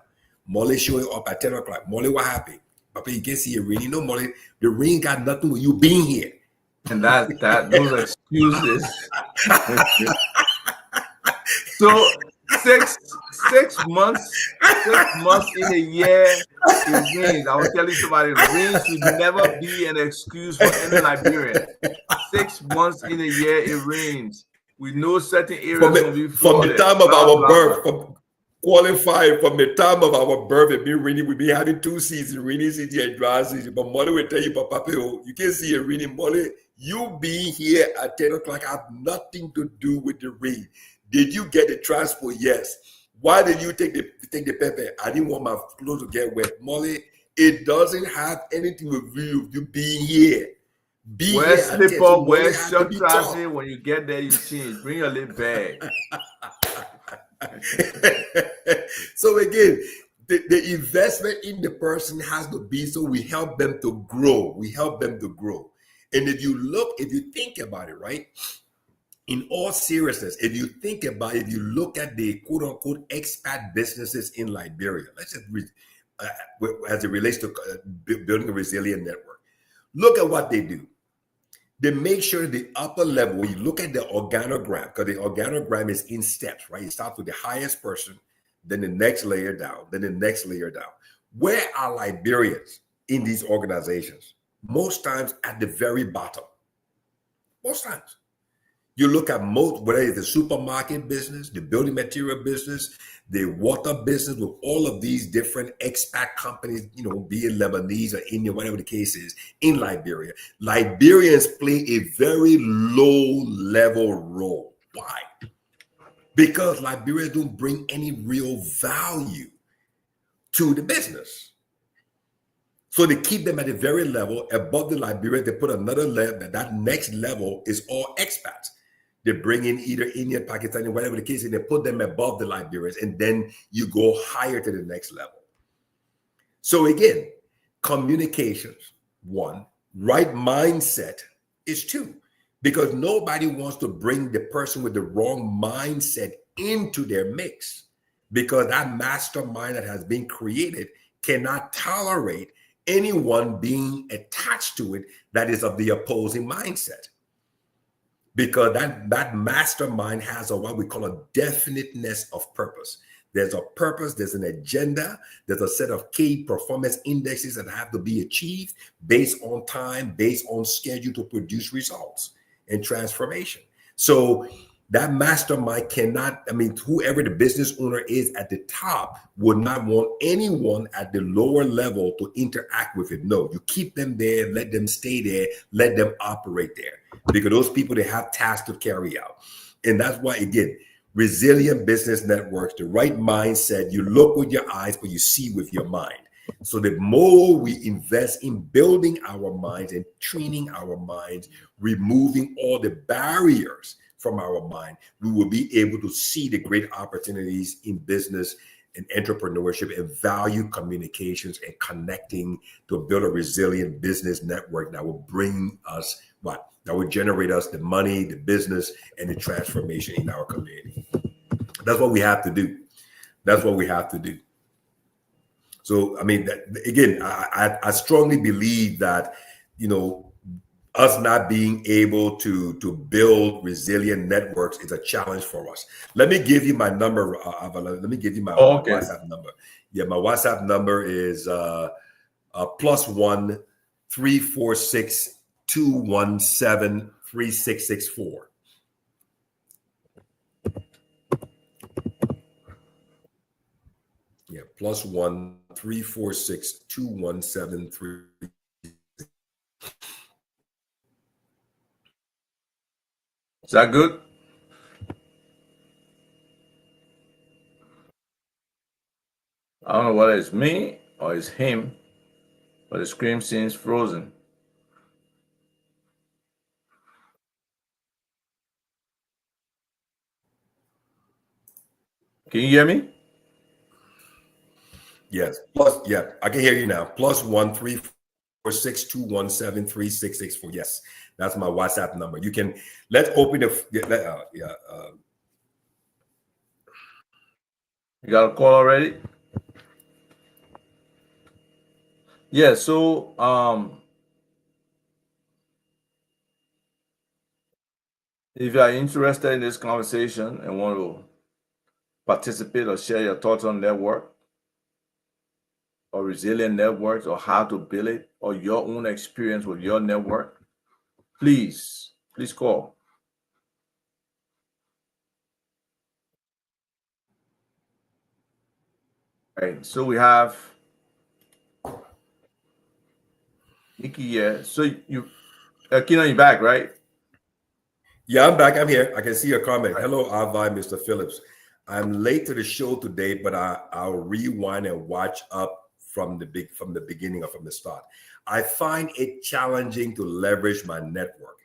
Molly showing up at 10 o'clock. Molly, what happened? Papa, you can't see a ring. No, Molly, the ring got nothing with you being here. And those excuses. So 6 months in a year, it rains. I was telling somebody, rain should never be an excuse for any Liberian. 6 months in a year, it rains. We know certain areas will be flooded. From the time of our birth, qualified from the time of our birth, it been raining. We've been having 2 seasons, rainy season and dry season. But Molly will tell you, Papa, you can't see a raining. Molly, you being here at 10 o'clock have nothing to do with the rain. Did you get the transport? Yes. Why did you take the pepper? I didn't want my clothes to get wet. Molly, it doesn't have anything to do with you being here. Wear slip-up, wear short trousers. When you get there, you change. Bring your little bag. So again, the investment in the person has to be so we help them to grow. We help them to grow. And if you think about it, right? In all seriousness, if you look at the quote unquote expat businesses in Liberia, let's just as it relates to building a resilient network, look at what they do. They make sure the upper level, when you look at the organogram, because the organogram is in steps, right? You start with the highest person, then the next layer down, then the next layer down. Where are Liberians in these organizations? Most times at the very bottom. Most times. You look at whether it's the supermarket business, the building material business, the water business, with all of these different expat companies, be it Lebanese or Indian, whatever the case is, in Liberia. Liberians play a very low level role. Why? Because Liberians don't bring any real value to the business. So they keep them at the very level. Above the Liberians, they put another level. That next level is all expats. They bring in either Indian, Pakistani, whatever the case is, and they put them above the Liberians, and then you go higher to the next level. So again, communications, one. Right mindset is two. Because nobody wants to bring the person with the wrong mindset into their mix. Because that mastermind that has been created cannot tolerate anyone being attached to it that is of the opposing mindset. Because that mastermind has a what we call a definiteness of purpose. There's a purpose, there's an agenda, there's a set of key performance indexes that have to be achieved based on time, based on schedule to produce results and transformation. So that mastermind cannot, I mean, whoever the business owner is at the top would not want anyone at the lower level to interact with it. No, you keep them there, let them stay there, let them operate there, because those people, they have tasks to carry out. And that's why, again, resilient business networks, the right mindset, you look with your eyes, but you see with your mind. So the more we invest in building our minds and training our minds, removing all the barriers from our mind, we will be able to see the great opportunities in business and entrepreneurship and value communications and connecting to build a resilient business network that will bring us what? That will generate us the money, the business, and the transformation in our community. That's what we have to do. That's what we have to do. So, I mean, again, I strongly believe that, us not being able to build resilient networks is a challenge for us. Let me give you my number. Let me give you my WhatsApp number. Yeah, my WhatsApp number is +1 346 217 3664. Yeah, +1 346 217 3664. Is that good? I don't know whether it's me or it's him, but the screen seems frozen. Can you hear me? Yes. Yeah, I can hear you now. +1 346 217 3664. Yes, that's my WhatsApp number. You can, let's open the, You got a call already? Yeah, so if you are interested in this conversation and want to participate or share your thoughts on network or resilient networks or how to build it or your own experience with your network, please call. All right, so we have Nikki here. So you, Kino, you back, right? Yeah, I'm back. I'm here. I can see your comment. Right. Hello, Avi, Mr. Phillips. I'm late to the show today, but I'll rewind and watch up from the beginning or from the start. I find it challenging to leverage my network.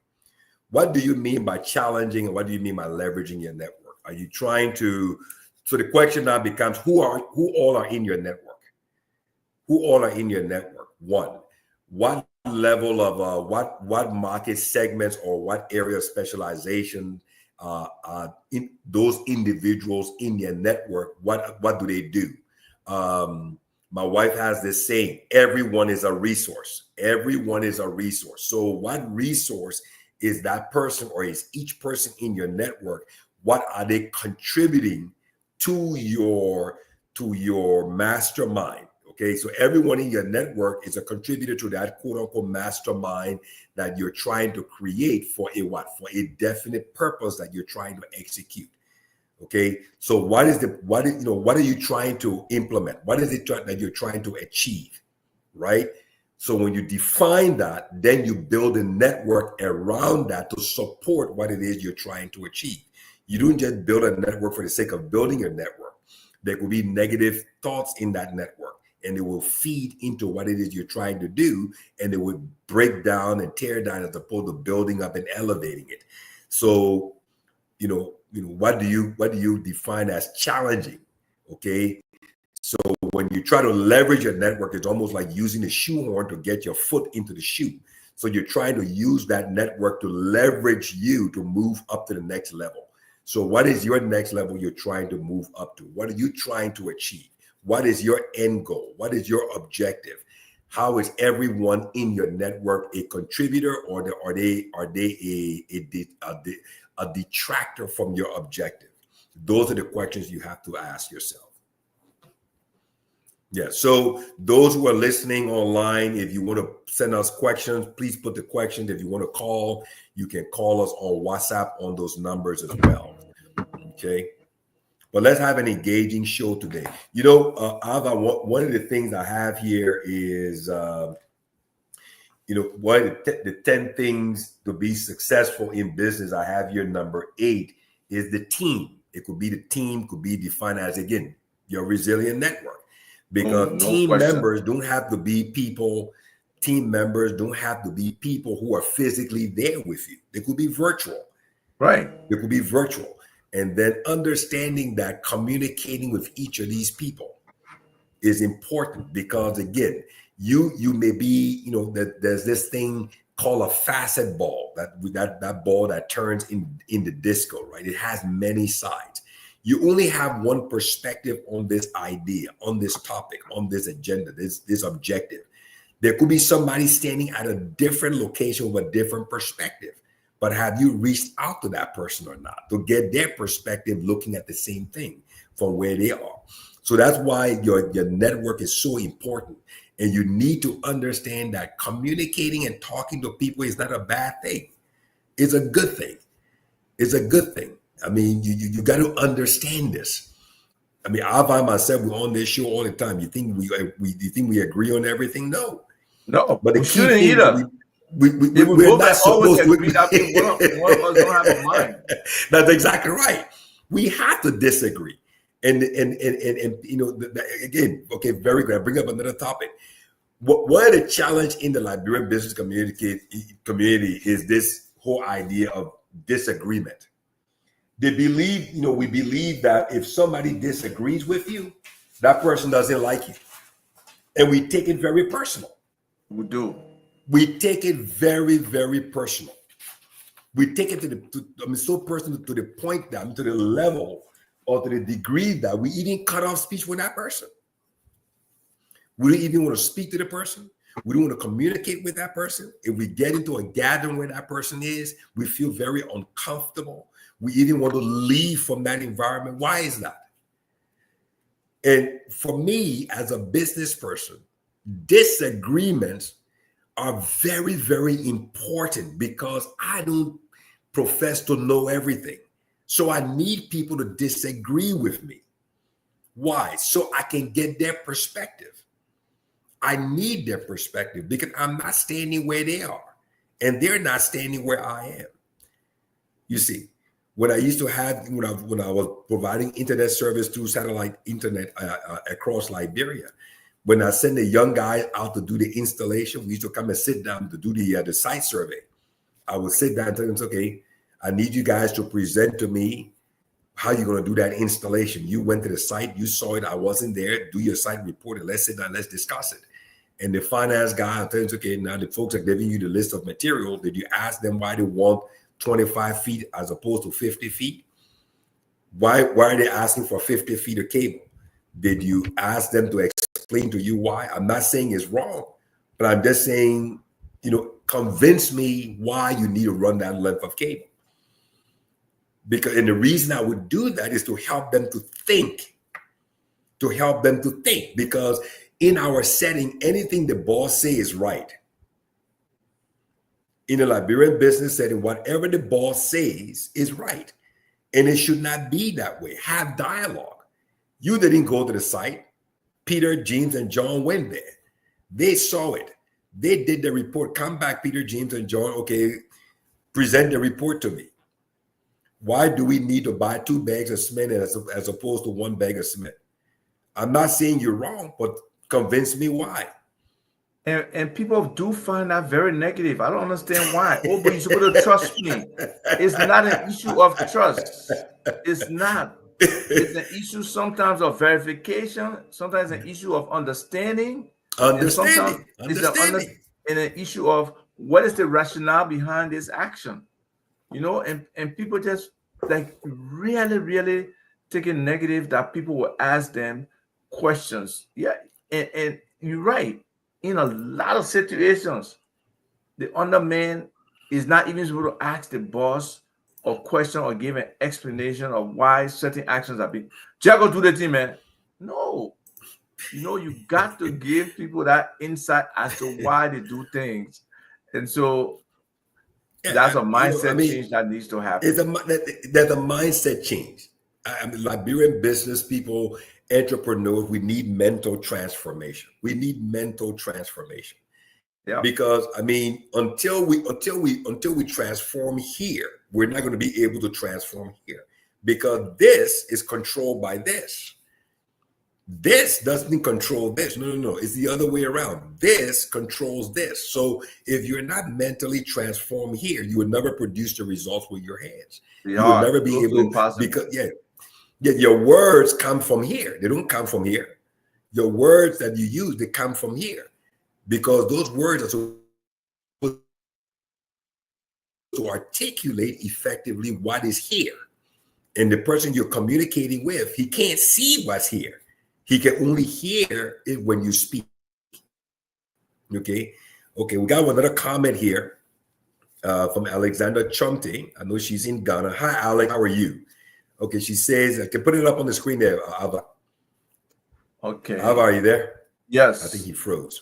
What do you mean by challenging, and what do you mean by leveraging your network? Are you trying to? So the question now becomes: who all are in your network? Who all are in your network? One, what level of what market segments or what area of specialization in those individuals in your network? What do they do? My wife has this saying: everyone is a resource. Everyone is a resource. So what resource is that person, or is each person in your network? What are they contributing to your mastermind? Okay, so everyone in your network is a contributor to that quote unquote mastermind that you're trying to create for a what? For a definite purpose that you're trying to execute. Okay, so what are you trying to implement? What is it that you're trying to achieve? Right? So when you define that, then you build a network around that to support what it is you're trying to achieve. You don't just build a network for the sake of building your network. There could be negative thoughts in that network, and it will feed into what it is you're trying to do, and it would break down and tear down as opposed to building up and elevating it. So, what do you define as challenging? Okay. So when you try to leverage your network, it's almost like using a shoehorn to get your foot into the shoe. So you're trying to use that network to leverage you to move up to the next level. So what is your next level you're trying to move up to? What are you trying to achieve? What is your end goal? What is your objective? How is everyone in your network a contributor, or are they a detractor from your objective? Those are the questions you have to ask yourself. Yeah. So those who are listening online, if you want to send us questions, please put the questions. If you want to call, you can call us on WhatsApp on those numbers as well. Okay. But let's have an engaging show today. You know, Ava, one of the things I have here is, what the 10 things to be successful in business. I have here number 8 is the team. It could be the team, could be defined as, again, your resilient network. Because team members don't have to be people. Team members don't have to be people who are physically there with you. They could be virtual. Right. They could be virtual. And then understanding that communicating with each of these people is important, because again, you may be, that there's this thing called a facet ball, that ball that turns in the disco, right? It has many sides. You only have one perspective on this idea, on this topic, on this agenda, this objective. There could be somebody standing at a different location with a different perspective. But have you reached out to that person or not to get their perspective looking at the same thing from where they are? So that's why your network is so important. And you need to understand that communicating and talking to people is not a bad thing. It's a good thing. It's a good thing. I mean, you got to understand this. I mean, I find myself, we're on this show all the time. You think we agree on everything? No. But the shouldn't either. We're not supposed to agree. I think one of us don't have a mind. That's exactly right. We have to disagree. And again, okay, very good. I bring up another topic. One of the challenge in the Liberian business community is this whole idea of disagreement. They believe, we believe that if somebody disagrees with you, that person doesn't like you. And we take it very personal. We do. We take it very, very personal. We take it so personal to the point that, to the level or to the degree that we even cut off speech with that person. We don't even want to speak to the person. We don't want to communicate with that person. If we get into a gathering where that person is, we feel very uncomfortable. We even want to leave from that environment. Why is that? And for me, as a business person, disagreements are very, very important, because I don't profess to know everything. So I need people to disagree with me. Why? So I can get their perspective. I need their perspective because I'm not standing where they are and they're not standing where I am. You see, what I used to have when I was providing internet service through satellite internet across Liberia, when I send a young guy out to do the installation, we used to come and sit down to do the site survey. I would sit down and tell them, okay, I need you guys to present to me how you're going to do that installation. You went to the site, you saw it, I wasn't there, do your site report, and let's sit down, let's discuss it. And the finance guy will tell you, okay, now the folks are giving you the list of material. Did you ask them why they want 25 feet as opposed to 50 feet? Why are they asking for 50 feet of cable? Did you ask them to explain to you why? I'm not saying it's wrong, but I'm just saying, convince me why you need to run that length of cable. And the reason I would do that is to help them to think, because in our setting, anything the boss says is right. In a Liberian business setting, whatever the boss says is right. And it should not be that way. Have dialogue. You didn't go to the site. Peter, James, and John went there. They saw it. They did the report. Come back, Peter, James, and John. Okay, present the report to me. Why do we need to buy 2 bags of cement as opposed to 1 bag of cement? I'm not saying you're wrong, but convince me why. And people do find that very negative. I don't understand why. Oh, but you're supposed to trust me. It's not an issue of trust. It's not. It's an issue sometimes of verification, sometimes an issue of understanding, and sometimes Understanding, it's understanding. an issue of what is the rationale behind this action, and people just like really, really taking negative that people will ask them questions. Yeah, and you're right. In a lot of situations, the underman is not even supposed to ask the boss a question or give an explanation of why certain actions are being. Jack, go do the thing, man. No, you got to give people that insight as to why they do things, and so Yeah, that's a I mindset mean, change that needs to it's happen. there's a mindset change. I mean, Liberian business people, entrepreneurs, we need mental transformation. We need mental transformation Yeah, because I mean, until we transform here, we're not going to be able to transform here because this is controlled by this. This doesn't control this. No, no, no. It's the other way around. This controls this. So if you're not mentally transformed here, you will never produce the results with your hands. they You will are never be close to able to, impossible. because yeah, your words come from here. They don't come from here. Your words that you use, they come from here because those words are supposed to articulate effectively what is here. And the person you're communicating with, he can't see what's here. He can only hear it when you speak. Okay. Okay. We got another comment here from Alexander Chomte. I know she's in Ghana. Hi, Alex. How are you? Okay. She says, I can put it up on the screen there. Ava, Okay. are you there? I think Yes. he froze.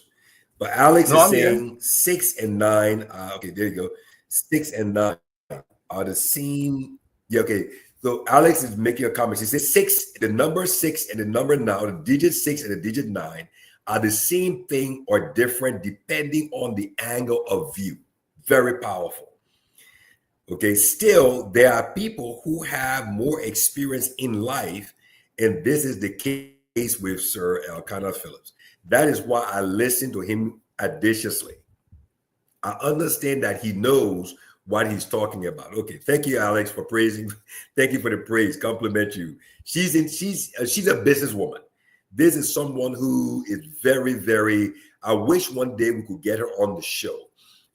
But Alex No, is I'm here. saying 6 and 9. Okay. There you go. 6 and 9 are the same. Yeah. Okay. So Alex is making a comment. She says the number 6 and the number 9, the digit 6 and the digit 9 are the same thing or different depending on the angle of view. Very powerful. Okay, still, there are people who have more experience in life, and this is the case with Sir Elkanah Phillips. That is why I listen to him audaciously. I understand that he knows what he's talking about. Okay, thank you, Alex, for praising. Thank you for the praise. Compliment you. She's a businesswoman. This is someone who is very, very. I wish one day we could get her on the show.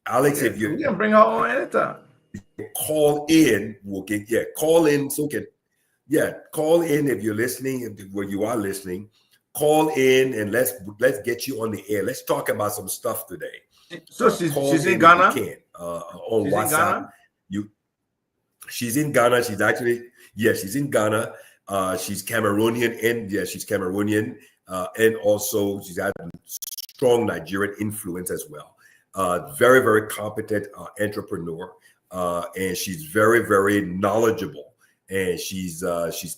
Alex, Yeah, if we you can bring her on anytime. call in, we'll get call in so can call in if you're listening, where you are listening, call in and let's get you on the air. Let's talk about some stuff today. So Call she's in in if you Ghana. can on She's in WhatsApp. Ghana. You She's in Ghana. She's actually she's in Ghana. She's Cameroonian and she's Cameroonian and also she's had strong Nigerian influence as well. Very, very competent entrepreneur, and she's very, very knowledgeable. And she's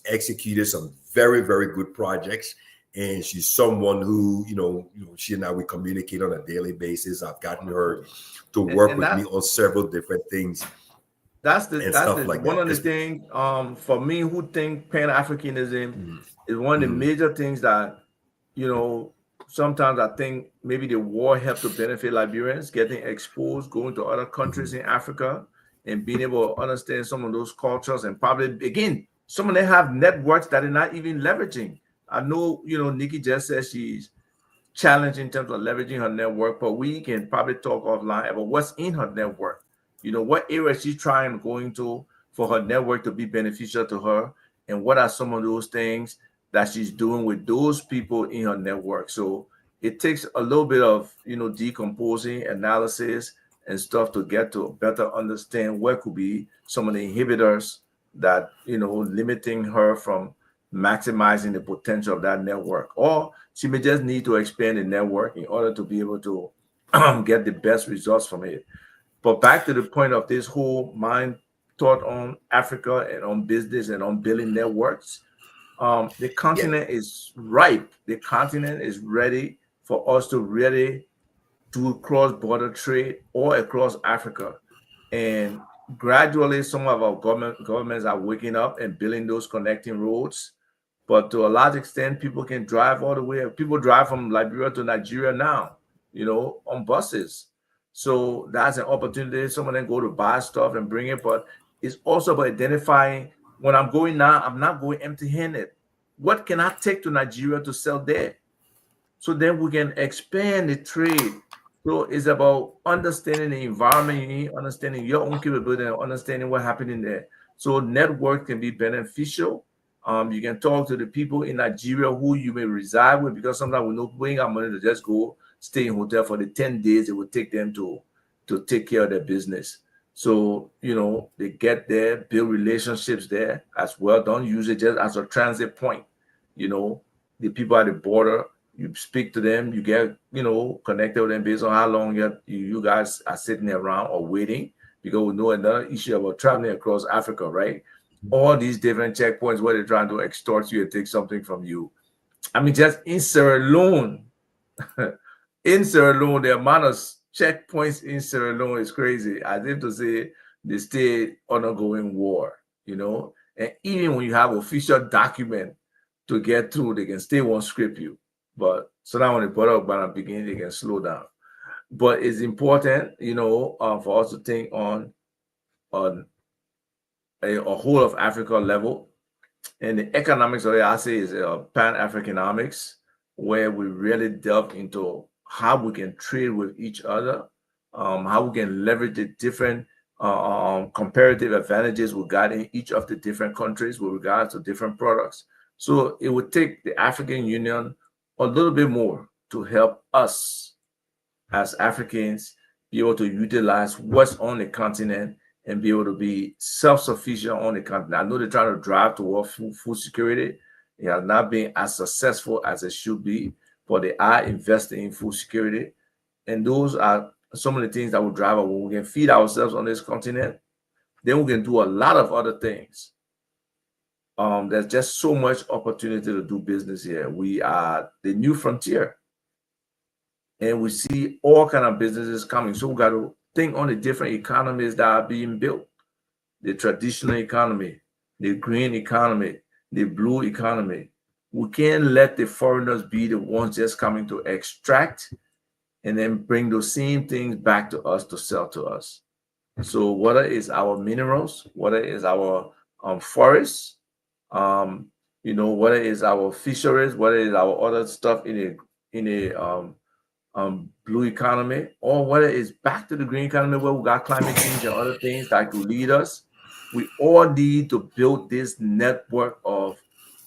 executed some very, very good projects. And she's someone who, she and I, we communicate on a daily basis. I've gotten her to work And with me on several different things and that's stuff the like one that. of the things for me who think Pan-Africanism Mhm, is one of the mhm, major things that you know sometimes I think maybe the war helped to benefit Liberians getting exposed, going to other countries mhm. in Africa and being able to understand some of those cultures, and probably again some of them have networks that they're not even leveraging. I know Nikki just says she's challenged in terms of leveraging her network, but we can probably talk offline about what's in her network. What area she's trying to go into for her network to be beneficial to her, and what are some of those things that she's doing with those people in her network. So it takes a little bit of decomposing analysis and stuff to get to better understand what could be some of the inhibitors that limiting her from maximizing the potential of that network, or she may just need to expand the network in order to be able to get the best results from it. But back to the point of this whole mind thought on Africa and on business and on building networks, the Yeah, continent is ripe. The continent is ready for us to really do cross-border trade all across Africa. And gradually, some of our governments are waking up and building those connecting roads. But to a large extent, people can drive all the way. People drive from Liberia to Nigeria now, on buses. So that's an opportunity. Some of them go to buy stuff and bring it, but it's also about identifying when I'm going now, I'm not going empty-handed. What can I take to Nigeria to sell there? So then we can expand the trade. So it's about understanding the environment you need, understanding your own capability, and understanding what happened in there. So network can be beneficial. You can talk to the people in Nigeria who you may reside with, because sometimes we know people ain't got money to just go stay in hotel for the 10 days it would take them to take care of their business. So, they get there, build relationships there as well. Don't use it just as a transit point. The people at the border, you speak to them, you get, connected with them based on how long you guys are sitting around or waiting, because we know another issue about traveling across Africa, right? All these different checkpoints where they're trying to extort you and take something from you. I mean, just in Sierra Leone, the amount of checkpoints in Sierra Leone is crazy. As if to say they stay undergoing war, and even when you have official document to get through, they can still won't script you. But so now when they put up by the beginning, they can slow down. But it's important, for us to think on a whole of Africa level. And the economics of it, I say, is Pan-Africanomics, where we really delve into how we can trade with each other, how we can leverage the different comparative advantages we got in each of the different countries with regards to different products. So it would take the African Union a little bit more to help us as Africans be able to utilize what's on the continent and be able to be self-sufficient on the continent. I know they're trying to drive toward food security. It has not been as successful as it should be, but they are investing in food security. And those are some of the things that will drive us. When we can feed ourselves on this continent, then we can do a lot of other things. There's just so much opportunity to do business here. We are the new frontier, and we see all kind of businesses coming. So we got to think on the different economies that are being built: the traditional economy, the green economy, the blue economy. We can't let the foreigners be the ones just coming to extract and then bring those same things back to us to sell to us. So whether it's our minerals, whether it's our forests, whether it's our fisheries, whether it's our other stuff in a blue economy, or whether it's back to the green economy where we got climate change and other things that could lead us, we all need to build this network of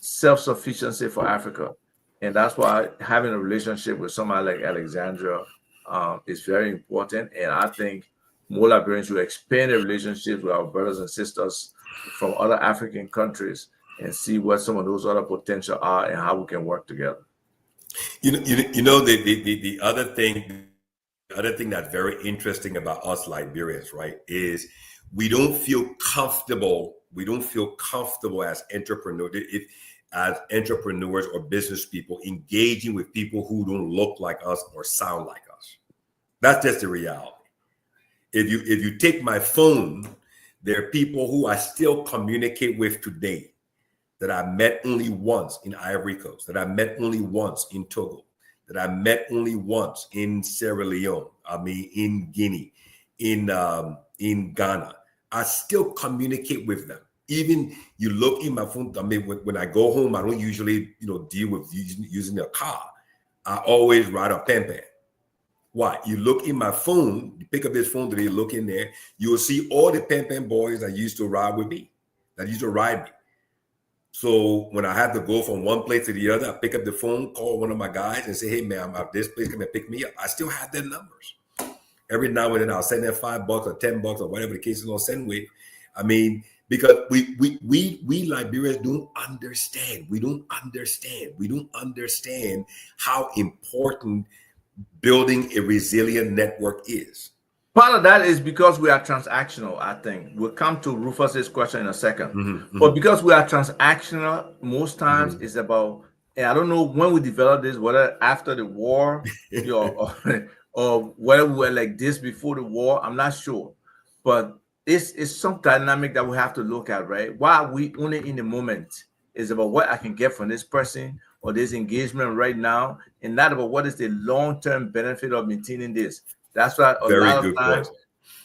self-sufficiency for Africa. And that's why having a relationship with somebody like Alexandria is very important. And I think more Liberians should expand their relationships with our brothers and sisters from other African countries and see what some of those other potential are and how we can work together. The other thing that's very interesting about us Liberians, right, is we don't feel comfortable. We don't feel comfortable as entrepreneurs or business people engaging with people who don't look like us or sound like us. That's just the reality. If you take my phone, there are people who I still communicate with today that I met only once in Ivory Coast, that I met only once in Togo, that I met only once in Sierra Leone, in Guinea, in Ghana. I still communicate with them. Even you look in my phone, when I go home, I don't usually, deal with using a car. I always ride a pen. Why? You look in my phone, you pick up this phone today, look in there, you'll see all the pen boys that used to ride with me, that used to ride me. So when I have to go from one place to the other, I pick up the phone, call one of my guys and say, hey, man, I'm at this place, come and pick me up. I still have their numbers. Every now and then I'll send them $5 or $10 or whatever the case is on send with. Because we Liberians don't understand. We don't understand how important building a resilient network is. Part of that is because we are transactional, I think. We'll come to Rufus's question in a second. Mm-hmm. But because we are transactional, most times it's about, and I don't know when we developed this, whether after the war, or whether we were like this before the war, I'm not sure. But it's some dynamic that we have to look at, right? Why are we only in the moment? Is about what I can get from this person or this engagement right now, and not about what is the long-term benefit of maintaining this. That's why a lot of times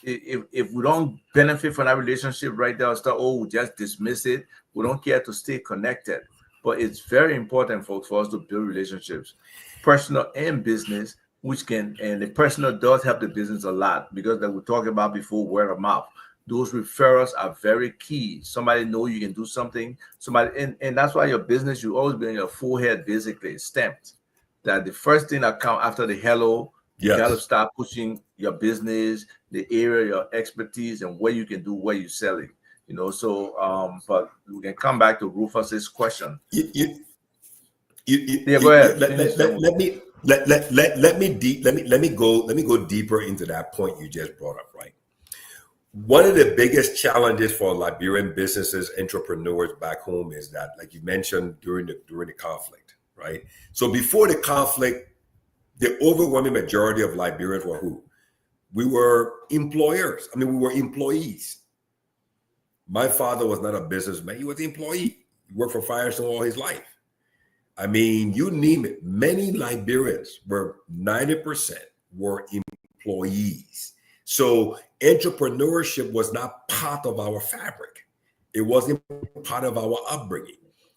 if we don't benefit from that relationship right there, start, oh, we just dismiss it. We don't care to stay connected. But it's very important, folks, for us to build relationships, personal and business, which can, and the personal does help the business a lot, because like we talked about before, word of mouth. Those referrals are very key. Somebody know you can do something. Somebody, and that's why your business, you always be on your forehead, basically stamped. That the first thing that come after the hello, you got to Yes. start pushing your business, the area, your expertise, and what you can do, where you're selling. So but we can come back to Rufus's question. You, you, Yeah, go ahead. let, Finish. let me let me go deeper into that point you just brought up, right? One of the biggest challenges for Liberian businesses, entrepreneurs back home is that, like you mentioned, during the conflict, right? So before the conflict, the overwhelming majority of Liberians were who? We were employers. I mean, we were employees. My father was not a businessman. He was an employee. He worked for Firestone all his life. I mean, you name it. Many Liberians were 90% were employees. So entrepreneurship was not part of our fabric. It wasn't part of our upbringing.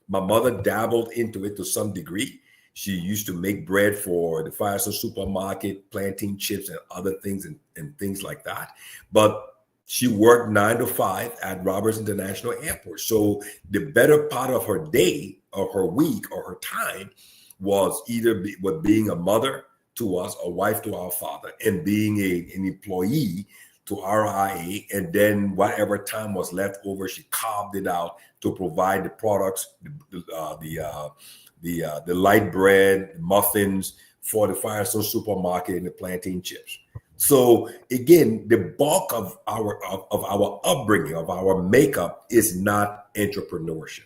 My mother dabbled into it to some degree. She used to make bread for the Firestone supermarket, planting chips and other things and things like that. But she worked 9 to 5 at Roberts International Airport. So the better part of her day or her week or her time was either with being a mother to us, a wife to our father, and being an employee to RIA. And then whatever time was left over, she carved it out to provide the products, the light bread, muffins for the Firestone supermarket and the plantain chips. So again, the bulk of our upbringing, of our makeup, is not entrepreneurship.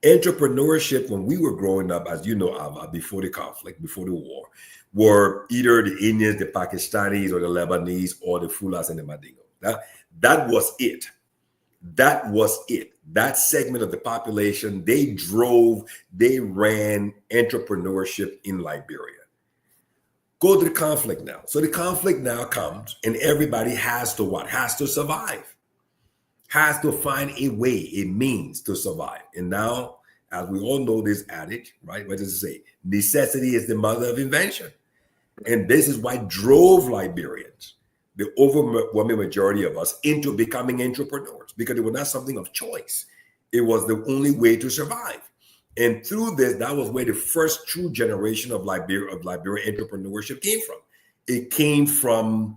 Entrepreneurship, when we were growing up, as you know, Ava, before the conflict, before the war, were either the Indians, the Pakistanis, or the Lebanese, or the Fulas and the Mandingo. That was it. That was it. That segment of the population, they ran entrepreneurship in Liberia. Go to the conflict now. So the conflict now comes, and everybody has to what? Has to survive. Has to find a way, a means to survive. And now, as we all know this adage, right? What does it say? Necessity is the mother of invention. And this is what drove Liberians, the overwhelming majority of us, into becoming entrepreneurs, because it was not something of choice. It was the only way to survive. And through this, that was where the first true generation of Liberian entrepreneurship came from. It came from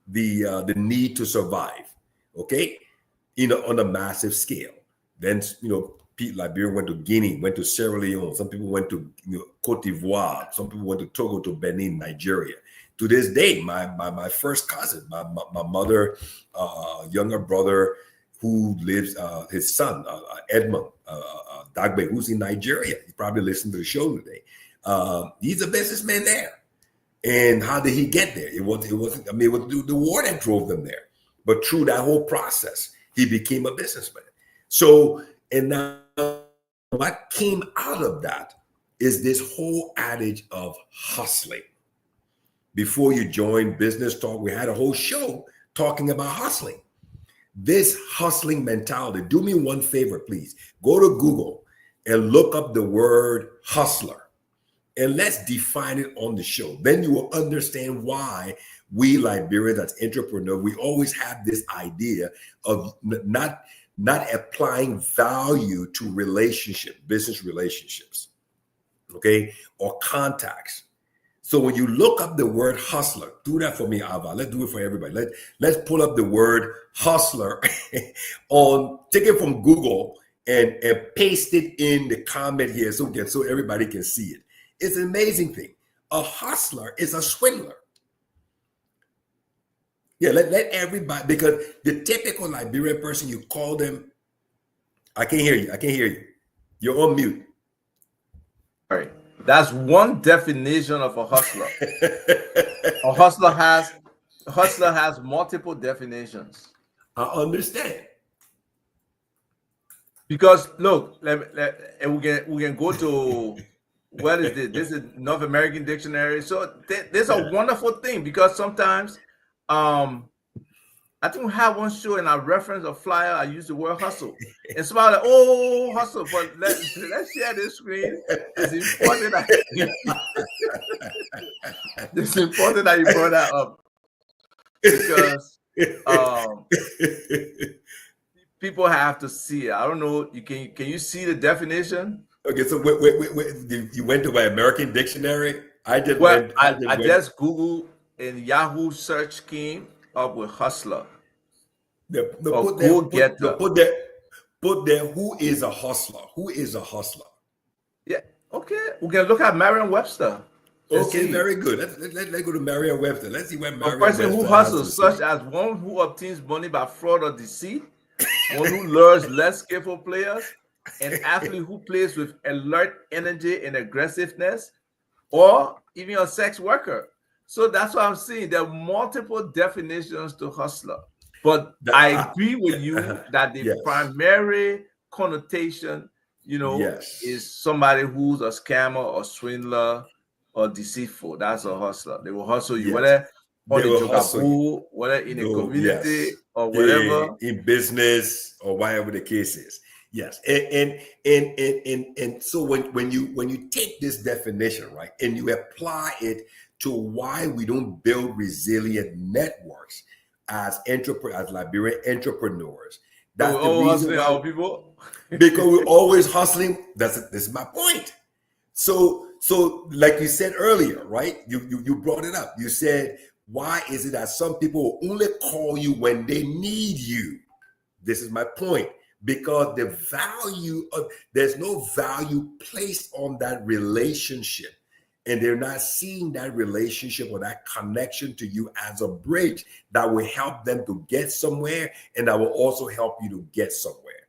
the need to survive, okay, on a massive scale. Then, Pete Liberian went to Guinea, went to Sierra Leone. Some people went to Cote d'Ivoire. Some people went to Togo, to Benin, Nigeria. To this day, my first cousin, my mother, younger brother, who lives, his son, Edmund Dagbe, who's in Nigeria. He probably listened to the show today. He's a businessman there. And how did he get there? It was the war that drove them there. But through that whole process, he became a businessman. So, and now what came out of that is this whole adage of hustling. Before you joined Business Talk, we had a whole show talking about hustling. This hustling mentality. Do me one favor, please. Go to Google and look up the word hustler, and let's define it on the show. Then you will understand why we Liberians, as entrepreneurs, we always have this idea of not applying value to business relationships, okay, or contacts. So when you look up the word hustler, do that for me, Ava. Let's do it for everybody. Let's pull up the word hustler take it from Google and paste it in the comment here so everybody can see it. It's an amazing thing. A hustler is a swindler. Yeah, let everybody, because the typical Liberian person, you call them, I can't hear you. You're on mute. All right. That's one definition of a hustler. A hustler has multiple definitions. I understand. Because look, we can go to, what is this? This is North American Dictionary. So there's a wonderful thing, because sometimes I think we had one show and I referenced a flyer. I used the word hustle. And somebody like, oh, hustle. But let's share this screen. It's important that it's important that you brought that up because people have to see it. I don't know. Can you see the definition? Okay, so wait, you went to my American dictionary. I just Well, went. I just Google in Yahoo search came up with hustler or go getter. Put there. Who is a hustler? Who is a hustler? Yeah. Okay. We can look at Merriam-Webster. Okay, very good. Let's go to Merriam-Webster. Let's see what A Merriam-Webster person who has to hustles, say. such as one who obtains money by fraud or deceit, one who lures less skillful players, an athlete who plays with alert energy and aggressiveness, or even a sex worker. So that's what I'm saying. There are multiple definitions to hustler. But I agree with you that the primary connotation, is somebody who's a scammer or swindler or deceitful. That's a hustler. They will hustle you, whether on the Jogabu, whether in a community or whatever. In business or whatever the case is. Yes. And so when you take this definition, right, and you apply it to why we don't build resilient networks as Liberian entrepreneurs, that's the reason why people. Because we're always hustling. This is my point. So like you said earlier, right? You brought it up. You said, why is it that some people will only call you when they need you? This is my point. Because there's no value placed on that relationship. And they're not seeing that relationship or that connection to you as a bridge that will help them to get somewhere and that will also help you to get somewhere.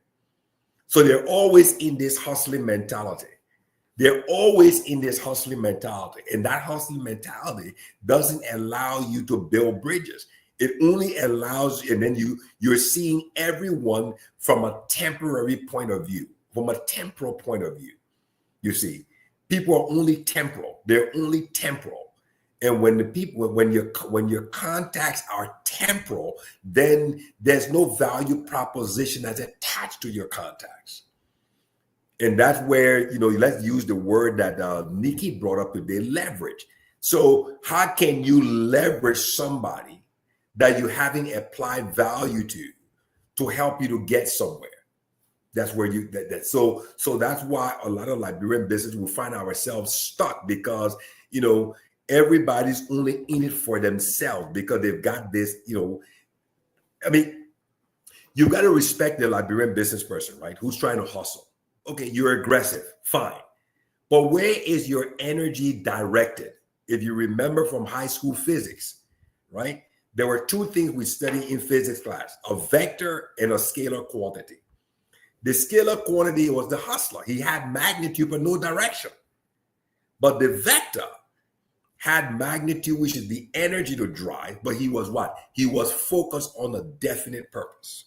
So they're always in this hustling mentality. And that hustling mentality doesn't allow you to build bridges. It only allows you, and then you're seeing everyone from a temporary point of view, from a temporal point of view. You see, people are only temporal. They're only temporal. And when your contacts are temporal, then there's no value proposition that's attached to your contacts. And that's where, let's use the word that Nikki brought up today, leverage. So how can you leverage somebody that you haven't applied value to help you to get somewhere? That's where so that's why a lot of Liberian business will find ourselves stuck because, everybody's only in it for themselves because they've got this, I mean, you've got to respect the Liberian business person, right? Who's trying to hustle. Okay, you're aggressive, fine. But where is your energy directed? If you remember from high school physics, right? There were two things we studied in physics class, a vector and a scalar quantity. The scalar quantity was the hustler. He had magnitude but no direction. But the vector had magnitude, which is the energy to drive, but he was what? He was focused on a definite purpose.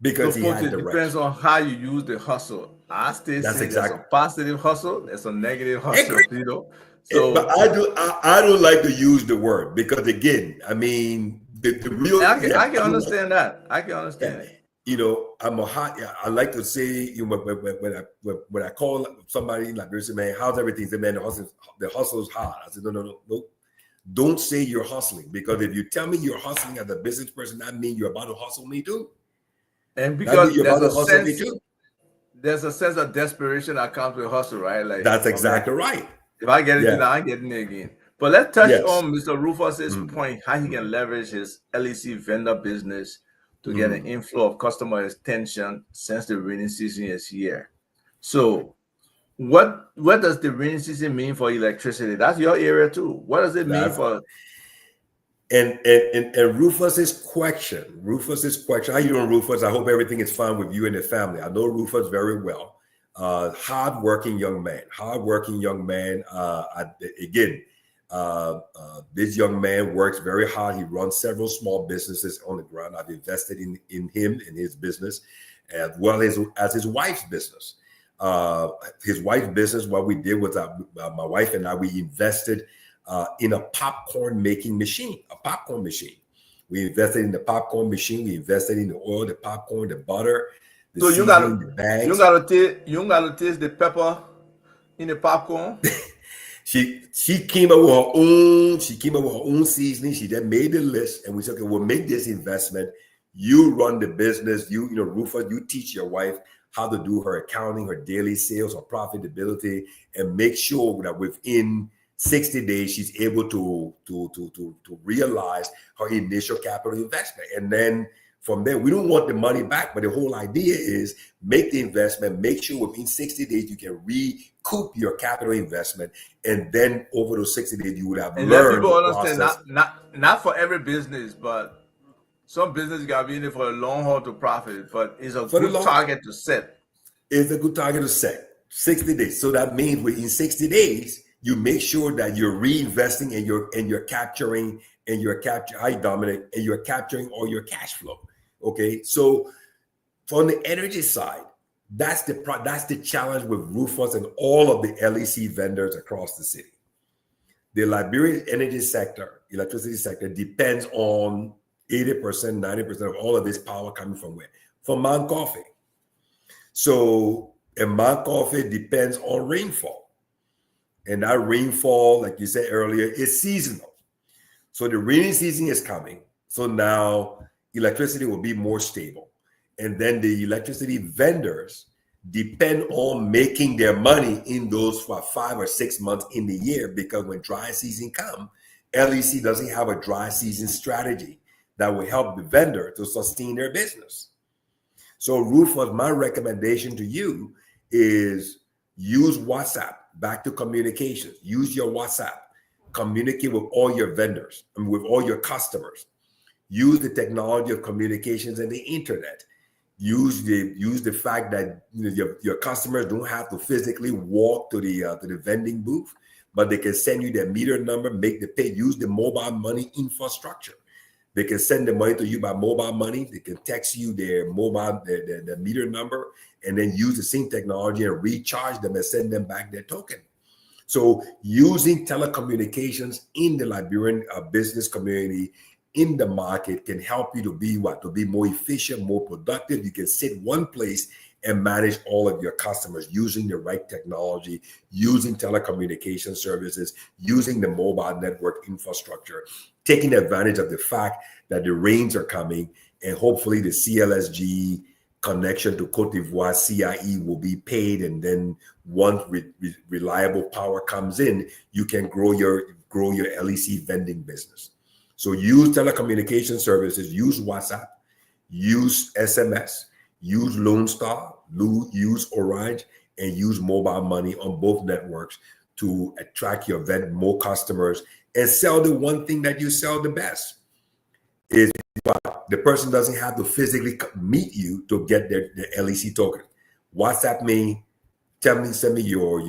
Because he had direction. It depends on how you use the hustle. I still say there's a positive hustle, there's a negative hustle, So, but I don't like to use the word because again, I mean the real. I can understand that. I can understand it. I like to say, when I call somebody like this, man, how's everything? Say, man, the hustle is hard. I said, no. Don't say you're hustling because if you tell me you're hustling as a business person, that means you're about to hustle me too. And because there's a sense of desperation that comes with hustle, right? Like that's exactly right. If I get it, I'm getting it again. But let's touch on Mr. Rufus's point, how he can leverage his LEC vendor business to get an inflow of customer attention since the rainy season is here. So what does the rainy season mean for electricity? That's your area too. What does it mean for? And Rufus's question. How you doing, Rufus? I hope everything is fine with you and the family. I know Rufus very well. Hardworking young man. This young man works very hard. He runs several small businesses on the ground. I've invested in him and his business, as well as his wife's business. His wife's business, what we did was my wife and I, we invested in a popcorn making machine, We invested in the popcorn machine. We invested in the oil, the popcorn, the butter, the So seasoning, the bags. you gotta taste the pepper in the popcorn. She came up with her own. She came up with her own seasoning. She then made the list, and we said, "Okay, we'll make this investment. You run the business. You know, Rufus, you teach your wife how to do her accounting, her daily sales, her profitability, and make sure that within 60 days she's able to realize her initial capital investment. And then from there, we don't want the money back, but the whole idea is make the investment, make sure within 60 days you can recoup your capital investment, and then over those 60 days you would have And let learned people the understand, process. not for every business, but some business gotta be in it for a long haul to profit. But it's a For the good long, target to set. it's a good target to set 60 days. So that means within 60 days, you make sure that you're reinvesting and you're capturing hi Dominic, and you're capturing all your cash flow. Okay, so from the energy side, that's the challenge with Rufus and all of the LEC vendors across the city. The Liberian energy sector, electricity sector, depends on 80%, 90% of all of this power coming from where? From Mount Coffee. So, and Mount Coffee depends on rainfall. And that rainfall, like you said earlier, is seasonal. So the rainy season is coming. So now electricity will be more stable. And then the electricity vendors depend on making their money in those for 5 or 6 months in the year, because when dry season comes, LEC doesn't have a dry season strategy that will help the vendor to sustain their business. So Rufus, my recommendation to you is use WhatsApp, back to communications. Use your WhatsApp. Communicate with all your vendors and with all your customers. Use the technology of communications and the internet. Use the fact that your customers don't have to physically walk to the vending booth, but they can send you their meter number, make the pay. Use the mobile money infrastructure. They can send the money to you by mobile money. They can text you their meter number, and then use the same technology and recharge them and send them back their token. So using telecommunications in the Liberian business community, in the market, can help you to be more efficient, more productive. You can sit one place and manage all of your customers using the right technology, using telecommunication services, using the mobile network infrastructure, taking advantage of the fact that the rains are coming, and hopefully the CLSG connection to Cote d'Ivoire CIE will be paid, and then once reliable power comes in, you can grow your LEC vending business. So use telecommunication services, use WhatsApp, use SMS, use Lone Star, use Orange, and use mobile money on both networks to attract your more customers and sell the one thing that you sell the best. Is the person doesn't have to physically meet you to get their LEC token. WhatsApp me, send me your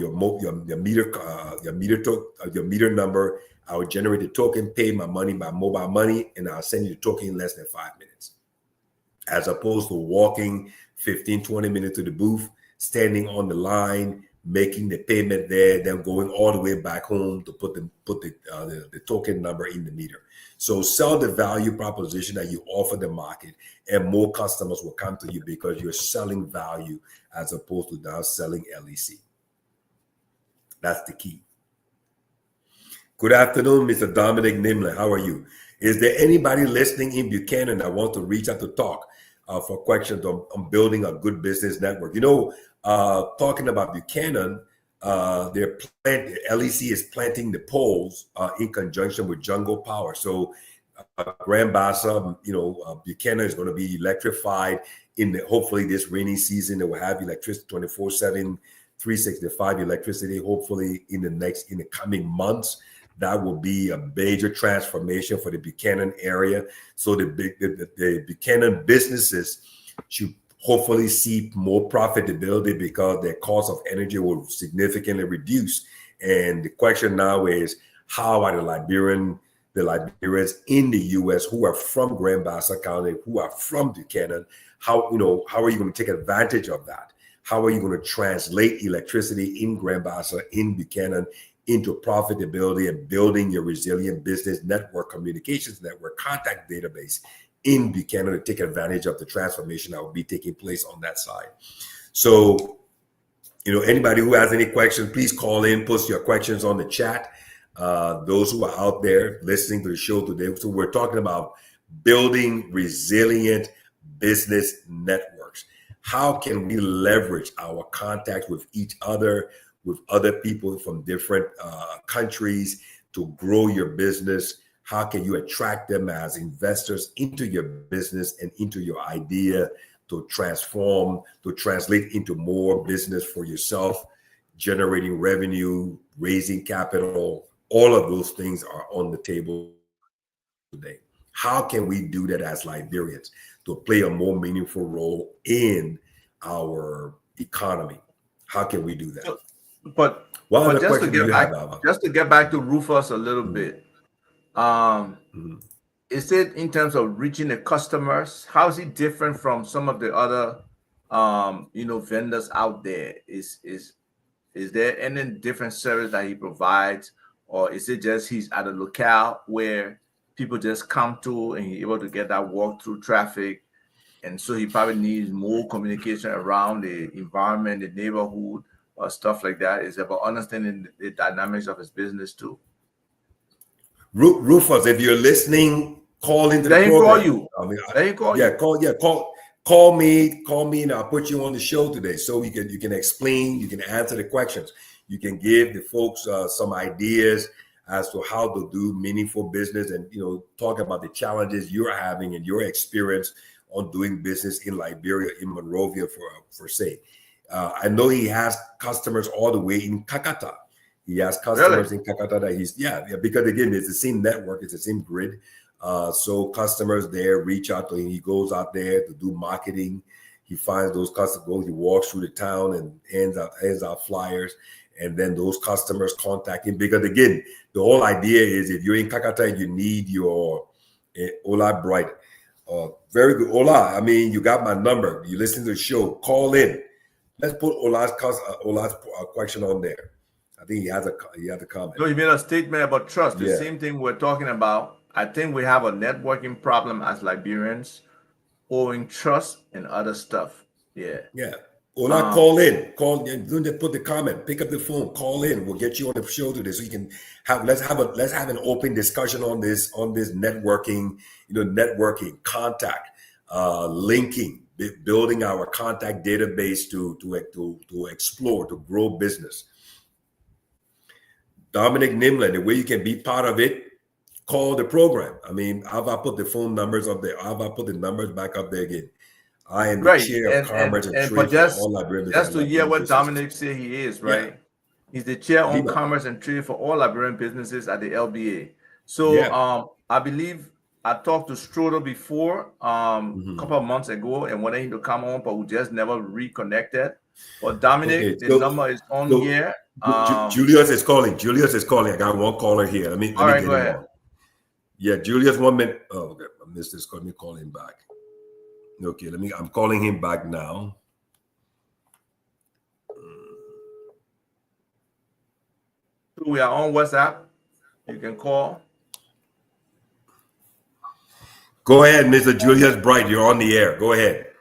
meter number. I will generate the token, pay my money by mobile money, and I'll send you the token in less than 5 minutes. As opposed to walking 15, 20 minutes to the booth, standing on the line, making the payment there, then going all the way back home to put the token number in the meter. So sell the value proposition that you offer the market, and more customers will come to you because you're selling value as opposed to now selling LEC. That's the key. Good afternoon, Mr. Dominic Nimlin. How are you? Is there anybody listening in Buchanan that wants to reach out to talk for questions on building a good business network? Talking about Buchanan, LEC is planting the poles in conjunction with Jungle Power. So Grand Bassa, Buchanan is going to be electrified hopefully this rainy season. They will have electricity 24/7, 365 electricity. Hopefully in the coming months, that will be a major transformation for the Buchanan area. So the Buchanan businesses should hopefully see more profitability because their cost of energy will significantly reduce. And the question now is, how are the Liberians in the U.S. who are from Grand Bassa County, who are from Buchanan, how are you going to take advantage of that? How are you going to translate electricity in Grand Bassa, in Buchanan, into profitability and building your resilient business network, communications network, contact database in Buchanan to take advantage of the transformation that will be taking place on that side. So, anybody who has any questions, please call in, post your questions on the chat. Those who are out there listening to the show today, so we're talking about building resilient business networks. How can we leverage our contacts with each other, with other people from different countries to grow your business? How can you attract them as investors into your business and into your idea to transform, to translate into more business for yourself, generating revenue, raising capital? All of those things are on the table today. How can we do that as Liberians to play a more meaningful role in our economy? How can we do that? But just to get back to Rufus a little bit, is it in terms of reaching the customers? How is it different from some of the other, vendors out there? Is there any different service that he provides, or is it just he's at a locale where people just come to and he's able to get that walk through traffic, and so he probably needs more communication around the environment, the neighborhood, or stuff like that? Is about understanding the dynamics of his business too. Rufus, if you're listening, call into the program. Call you. Call me, and I'll put you on the show today so you can explain, you can answer the questions, you can give the folks some ideas as to how to do meaningful business, and talk about the challenges you're having and your experience on doing business in Liberia, in Monrovia, for say. I know he has customers all the way in Kakata. He has customers in Kakata that because again, it's the same network, it's the same grid. So customers there reach out to him. He goes out there to do marketing. He finds those customers, he walks through the town and hands out flyers. And then those customers contact him, because again, the whole idea is if you're in Kakata and you need your Ola Bright. Very good. Ola, you got my number. You listen to the show, call in. Let's put Ola's question on there. I think he has a comment. So he made a statement about trust. The same thing we're talking about. I think we have a networking problem as Liberians, owing trust and other stuff. Yeah. Ola, call in. Don't just put the comment. Pick up the phone. Call in. We'll get you on the show today, so you can let's have an open discussion on this networking. Networking, contact, linking, building our contact database to explore, to grow business. Dominic Nimland, the way you can be part of it, call the program. I'll put the phone numbers up there. I'll put the numbers back up there again. I am the chair of commerce and trade for all Liberian businesses. Just to hear what Dominic said he is, right? Yeah. He's the chair on commerce and trade for all Liberian businesses at the LBA. So I believe I talked to Stroder before a couple of months ago and wanted him to come on, but we just never reconnected. But Dominic, the number is on here. Julius is calling. I got one caller here. Let me go ahead. On. Yeah, Julius, 1 minute. Oh, okay. I missed this. Let me call him back. Okay, I'm calling him back now. We are on WhatsApp. You can call. Go ahead, Mr. Julius Bright. You're on the air. Go ahead.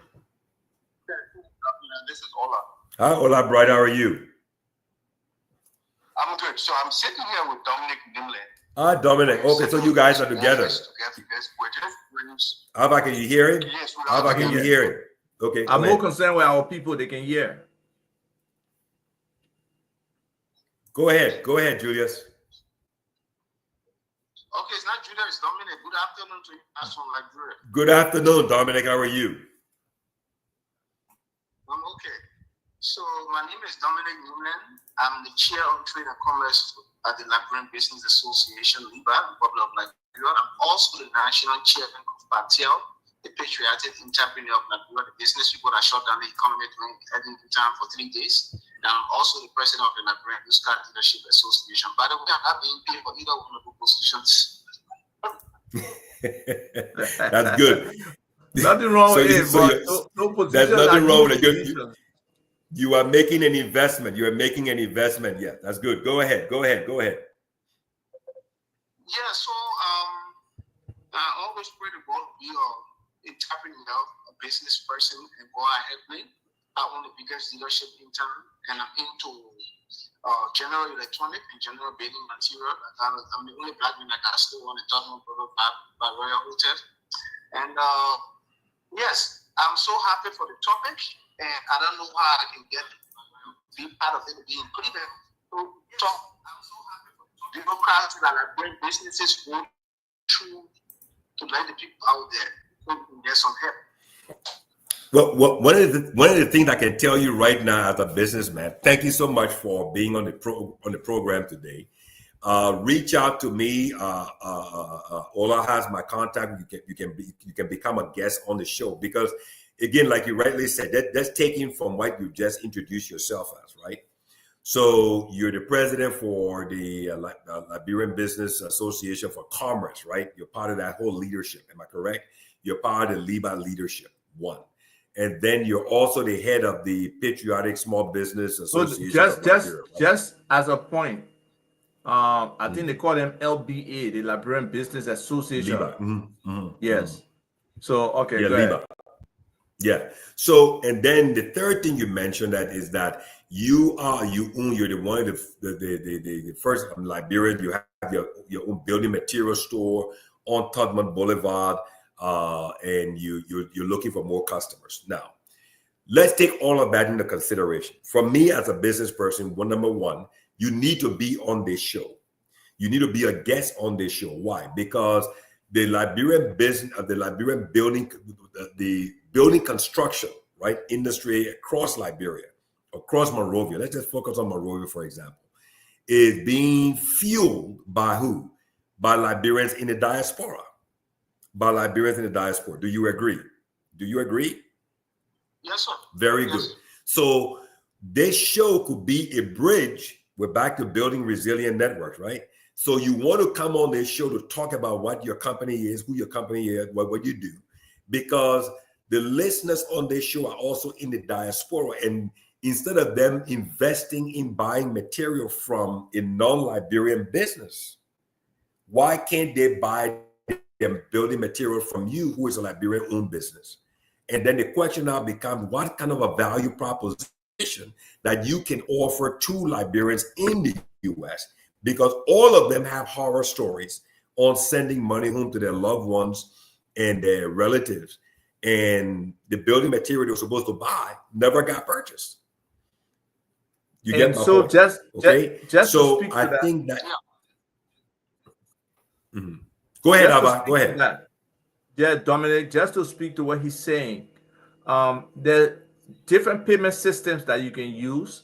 This is Ola. Hi, Ola Bright. How are you? I'm good. So I'm sitting here with Dominic Nimland. Dominic. Okay, so you guys are together. How about, can you hear him? Yes. How about, can you hear him? Okay. I'm more concerned with our people they can hear. Go ahead, Julius. Okay, it's not Julius, it's Dominic. Good afternoon to you guys from Liberia. Good afternoon, Dominic. How are you? I'm okay. So my name is Dominic Nimland. I'm the chair of trade and commerce at the Liberian Business Association, Liberian Republic of Liberia. I'm also the national chairman of Patel, the patriotic entrepreneur of Liberia, the business people that shut down the economy during Edinburgh time for 3 days. And I'm also the president of the Liberian News Card Leadership Association. By the way, I'm not being paid for either one of the positions. That's good. Nothing wrong with it, but no position. There's nothing wrong with it. You are making an investment. You are making an investment. Yeah, that's good. Go ahead. Go ahead. Go ahead. Yeah, so I always pray to God be a entrepreneur, a business person, and go ahead me. I own the biggest dealership in town, and I'm into general electronic and general building material. I'm the only black man that got still on the Tottenham product by Royal Hotel. And yes, I'm so happy for the topic, and I don't know how I can get be part of it, be included. So talk democrats that are bring businesses go through to let the people out there so we can get some help. Well, one of the things I can tell you right now as a businessman, thank you so much for being on the program today. Reach out to me. Ola has my contact. You can become a guest on the show because, again, like you rightly said, that's taken from what you just introduced yourself as, right? So you're the president for the Liberian Business Association for Commerce, right? You're part of that whole leadership. Am I correct? You're part of the LIBA leadership, one. And then you're also the head of the Patriotic Small Business Association. So just as a point, I think they call them LBA, the Liberian Business Association. LIBA. Yes. So okay, yeah, go LIBA. ahead. Yeah. So, and then the third thing you mentioned that is that you're the one of the first Liberian. You have your own building material store on Tubman Boulevard, and you're looking for more customers. Now, let's take all of that into consideration. For me as a business person, number one, you need to be on this show. You need to be a guest on this show. Why? Because the Liberian business, the Liberian building, the building construction, right, industry across Liberia, across Monrovia. Let's just focus on Monrovia, for example, is being fueled by who? By Liberians in the diaspora. By Liberians in the diaspora. Do you agree? Do you agree? Yes, sir. Very good. So this show could be a bridge. We're back to building resilient networks, right? So you want to come on this show to talk about what your company is, who your company is, what you do, because the listeners on this show are also in the diaspora. And instead of them investing in buying material from a non-Liberian business, why can't they buy them building material from you, who is a Liberian-owned business? And then the question now becomes, what kind of a value proposition that you can offer to Liberians in the U.S.? Because all of them have horror stories on sending money home to their loved ones and their relatives. And the building material they were supposed to buy never got purchased. You get my point? Just so I think that. Go ahead, Abba. Go ahead. Yeah, Dominic, just to speak to what he's saying, there are different payment systems that you can use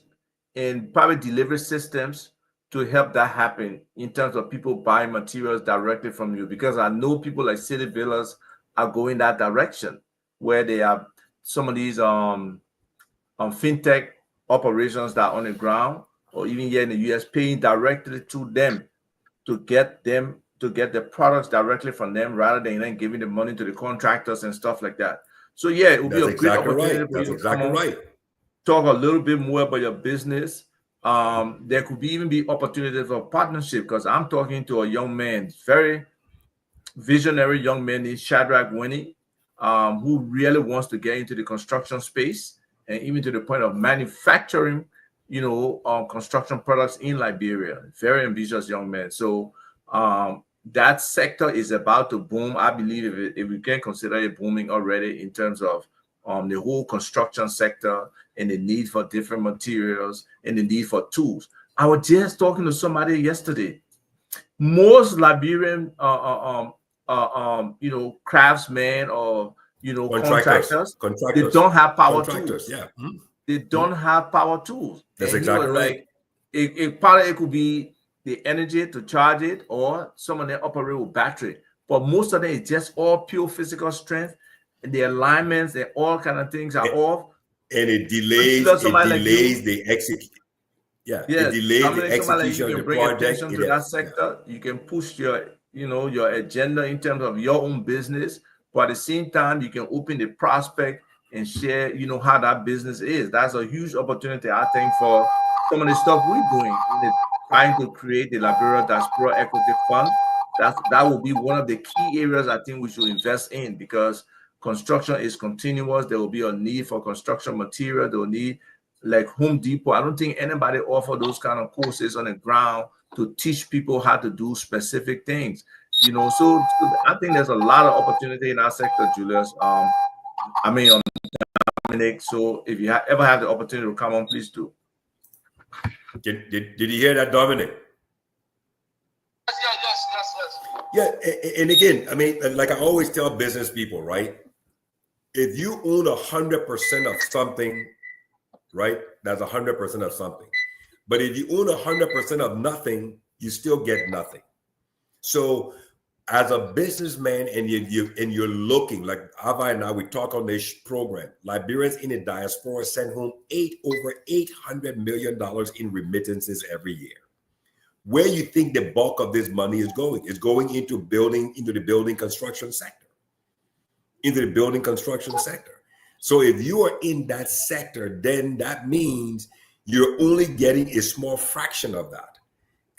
and probably delivery systems to help that happen in terms of people buying materials directly from you. Because I know people like City Villas are going that direction, where they have some of these fintech operations that are on the ground, or even here in the US, paying directly to them to get the products directly from them, rather than giving the money to the contractors and stuff like that. So yeah, it would be a great opportunity for you to come on, talk a little bit more about your business. There could even be opportunities for partnership, because I'm talking to a young man, very visionary young man named Shadrach Winnie, who really wants to get into the construction space and even to the point of manufacturing, construction products in Liberia. Very ambitious young man. So that sector is about to boom. I believe if we can consider it booming already in terms of the whole construction sector and the need for different materials and the need for tools. I was just talking to somebody yesterday. Most Liberian, craftsmen or contractors, they don't have power tools. Yeah, they don't have power tools. That's exactly right. Like, part of it could be the energy to charge it, or some of them operate with battery. But most of them is just all pure physical strength. And the alignments, and all kind of things are off. And it delays the execution. Yeah, it delays the execution of the project. To that sector, you can push your agenda in terms of your own business, but at the same time, you can open the prospect and share, how that business is. That's a huge opportunity, I think, for some of the stuff we're doing trying to create the Liberia Diaspora Equity Fund. That will be one of the key areas I think we should invest in, because construction is continuous. There will be a need for construction material. They will need, like Home Depot. I don't think anybody offer those kind of courses on the ground to teach people how to do specific things. So I think there's a lot of opportunity in our sector, Julius. Dominic. So if you ever have the opportunity to come on, please do. Did you hear that, Dominic? Yes. Yeah, and again, I mean, like I always tell business people, right? If you own 100% of something, right, that's 100% of something. But if you own 100% of nothing, you still get nothing. So as a businessman, and you're looking, like Ava and I, we talk on this program, Liberians in the diaspora send home over $800 million in remittances every year. Where you think the bulk of this money is going? It's going into the building construction sector. So if you are in that sector, then that means you're only getting a small fraction of that.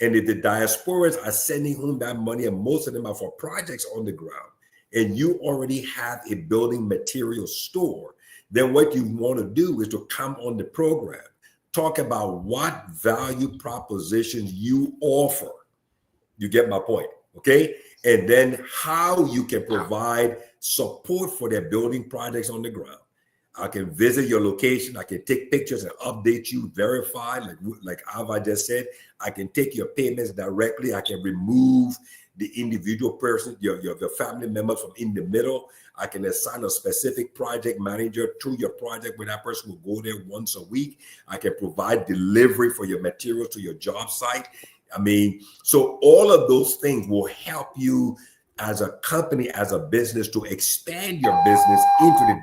And if the diasporas are sending home that money, and most of them are for projects on the ground, and you already have a building material store, then what you want to do is to come on the program, talk about what value propositions you offer. You get my point, okay? And then how you can provide support for their building projects on the ground. I can visit your location. I can take pictures and update you, verify, like Ava just said. I can take your payments directly. I can remove the individual person, your family members from in the middle. I can assign a specific project manager to your project where that person will go there once a week. I can provide delivery for your materials to your job site. I mean, so all of those things will help you as a company, as a business, to expand your business into the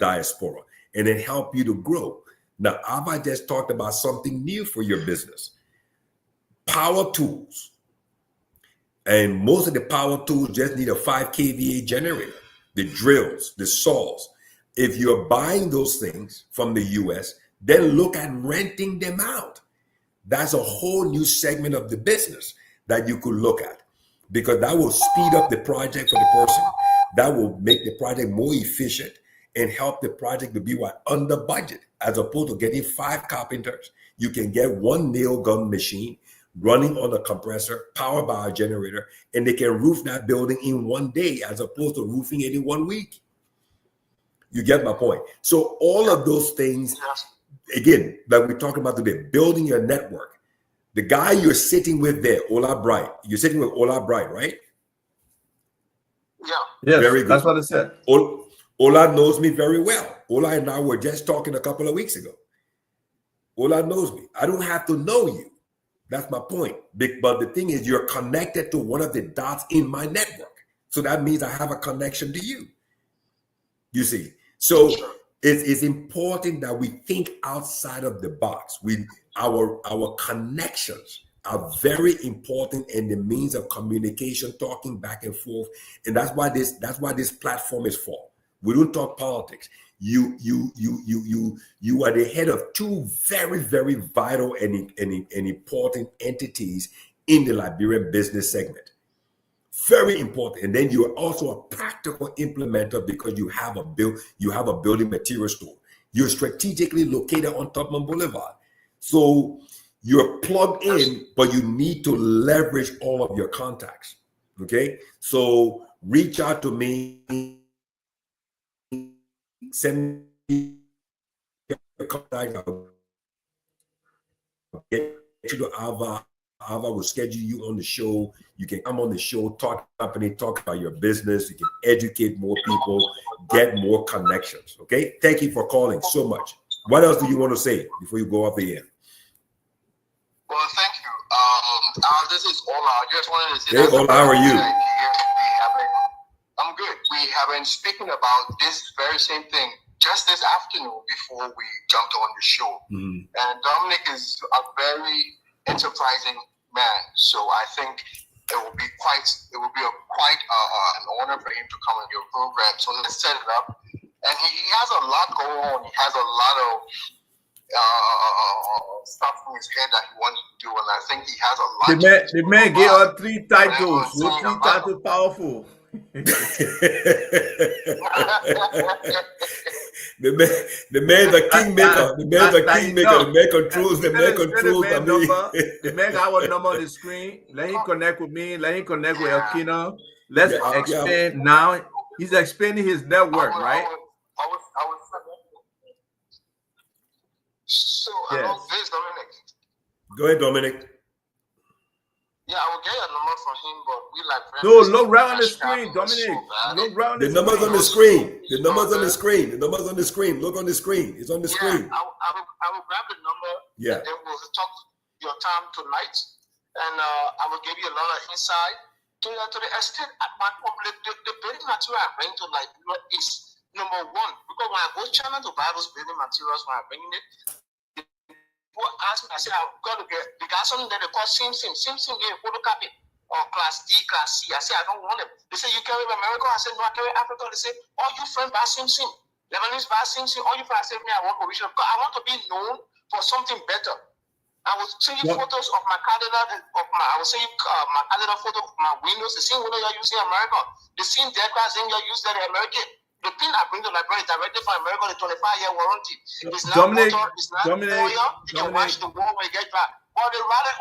diaspora, and then help you to grow. Now, Ava just talked about something new for your business, power tools. And most of the power tools just need a 5 kVA generator, the drills, the saws. If you're buying those things from the US, then look at renting them out. That's a whole new segment of the business that you could look at, because that will speed up the project for the person. That will make the project more efficient and help the project to be under budget, as opposed to getting 5 carpenters. You can get 1 nail gun machine running on a compressor, powered by a generator, and they can roof that building in 1 day, as opposed to roofing it in 1 week. You get my point? So all of those things, again, like we're talking about today, building your network. The guy you're sitting with there, Ola Bright, you're sitting with Ola Bright, right? Yeah. Yes, very good. That's what I said. Ola knows me very well. Ola and I were just talking a couple of weeks ago. Ola knows me. I don't have to know you. That's my point. But the thing is, you're connected to one of the dots in my network. So that means I have a connection to you. You see? So it's important that we think outside of the box. Our connections are very important, and the means of communication, talking back and forth. And that's why this platform is for. We don't talk politics. You are the head of 2 very, very vital and important entities in the Liberian business segment. Very important. And then you are also a practical implementer, because you have a building material store. You're strategically located on Tubman Boulevard. So you're plugged in, but you need to leverage all of your contacts. Okay? So reach out to me. Send me your contact. I'll get you to Ava. Ava will schedule you on the show. You can come on the show, talk company, talk about your business. You can educate more people, get more connections. Okay? Thank you for calling so much. What else do you want to say before you go off the air? Well, thank you. This is Ola. I just wanted to say, hey, Ola, how are you? I'm good. We have been speaking about this very same thing just this afternoon before we jumped on the show. Mm-hmm. And Dominic is a very enterprising man, so I think it will be quite an honor for him to come on your program. So let's set it up, And he has a lot going on. He has a lot of stuff in his head that he wants to do, and I think he has a lot. The man gave us 3 titles. Those 3 titles powerful. The man, the kingmaker. The man, the kingmaker. The man controls. The man controls. The man got our number on the screen. Let him connect with me. Let him connect with Elkina. Let's expand now. He's expanding his network, right? So along this, Dominic. Go ahead, Dominic. Yeah, I will get your number from him, but we like. No, look right on the screen, Dominic. Look right on the number's on the screen. The number's on the screen. The number's on the screen. Look on the screen. It's on the screen. I will grab the number. Yeah. And then we'll talk your time tonight, and I will give you a lot of insight to the extent the building material I bring to Liberia is number one, because when I go to China to buy those building materials, when I'm bringing it, people ask me, I say, I've got to get, they got something that they call sim, yeah, photocopy, or class D, class C. I say, I don't want it. They say, you carry America? I said, no, I carry Africa. They say, all you friends buy sim. Lebanese buy sim. All you friends say, me, I want original. Because I want to be known for something better. I will send you photos of my calendar, I will send you my calendar photo of my windows, the same window you're using in America, the same dead glass thing you're using in America. The pin I bring to the library directly from America, the 25-year warranty. It's not water, it's not oil. You can wash the wall when you get back. Or they rather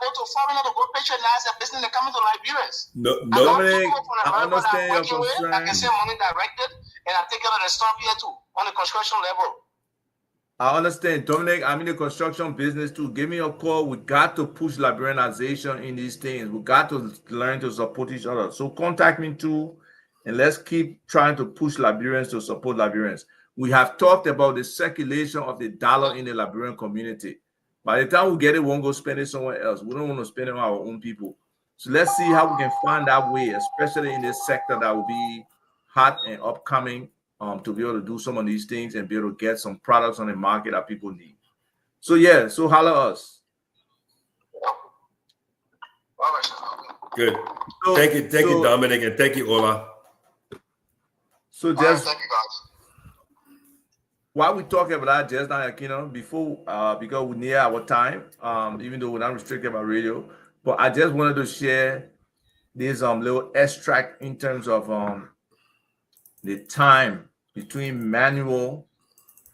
go to foreigner to go patronize their business than coming to Liberians. Dominic, I understand your concern. I can send money directed, and I take care of the stuff here too, on the construction level. I understand, Dominic. I'm in the construction business too. Give me a call. We got to push Liberianization in these things. We got to learn to support each other. So contact me too, and let's keep trying to push Liberians to support Liberians. We have talked about the circulation of the dollar in the Liberian community. By the time we get it, we won't go spend it somewhere else. We don't want to spend it on our own people. So let's see how we can find that way, especially in this sector that will be hot and upcoming. To be able to do some of these things and be able to get some products on the market that people need. So yeah, so holler us. Good. So, thank you, Dominic, and thank you, Ola. So just thank you, guys. While we talking about that, just now, before because we're near our time, even though we're not restricted by radio, but I just wanted to share this little extract in terms of the time between manual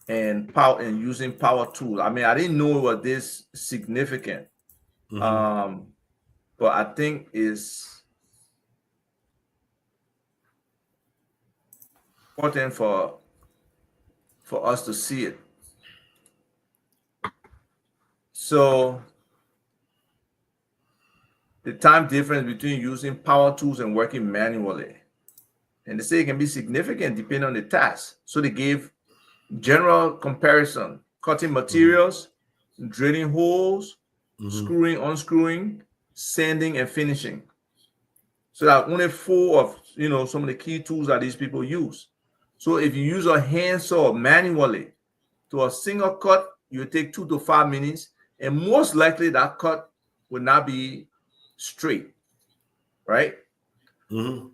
and power and using power tools. I mean, I didn't know it was this significant, but I think it's important for us to see it. So the time difference between using power tools and working manually. And they say it can be significant depending on the task. So they gave general comparison: cutting materials, drilling holes, screwing, unscrewing, sanding, and finishing. So that only 4 of some of the key tools that these people use. So if you use a handsaw manually to a single cut, you take 2 to 5 minutes, and most likely that cut will not be straight, right?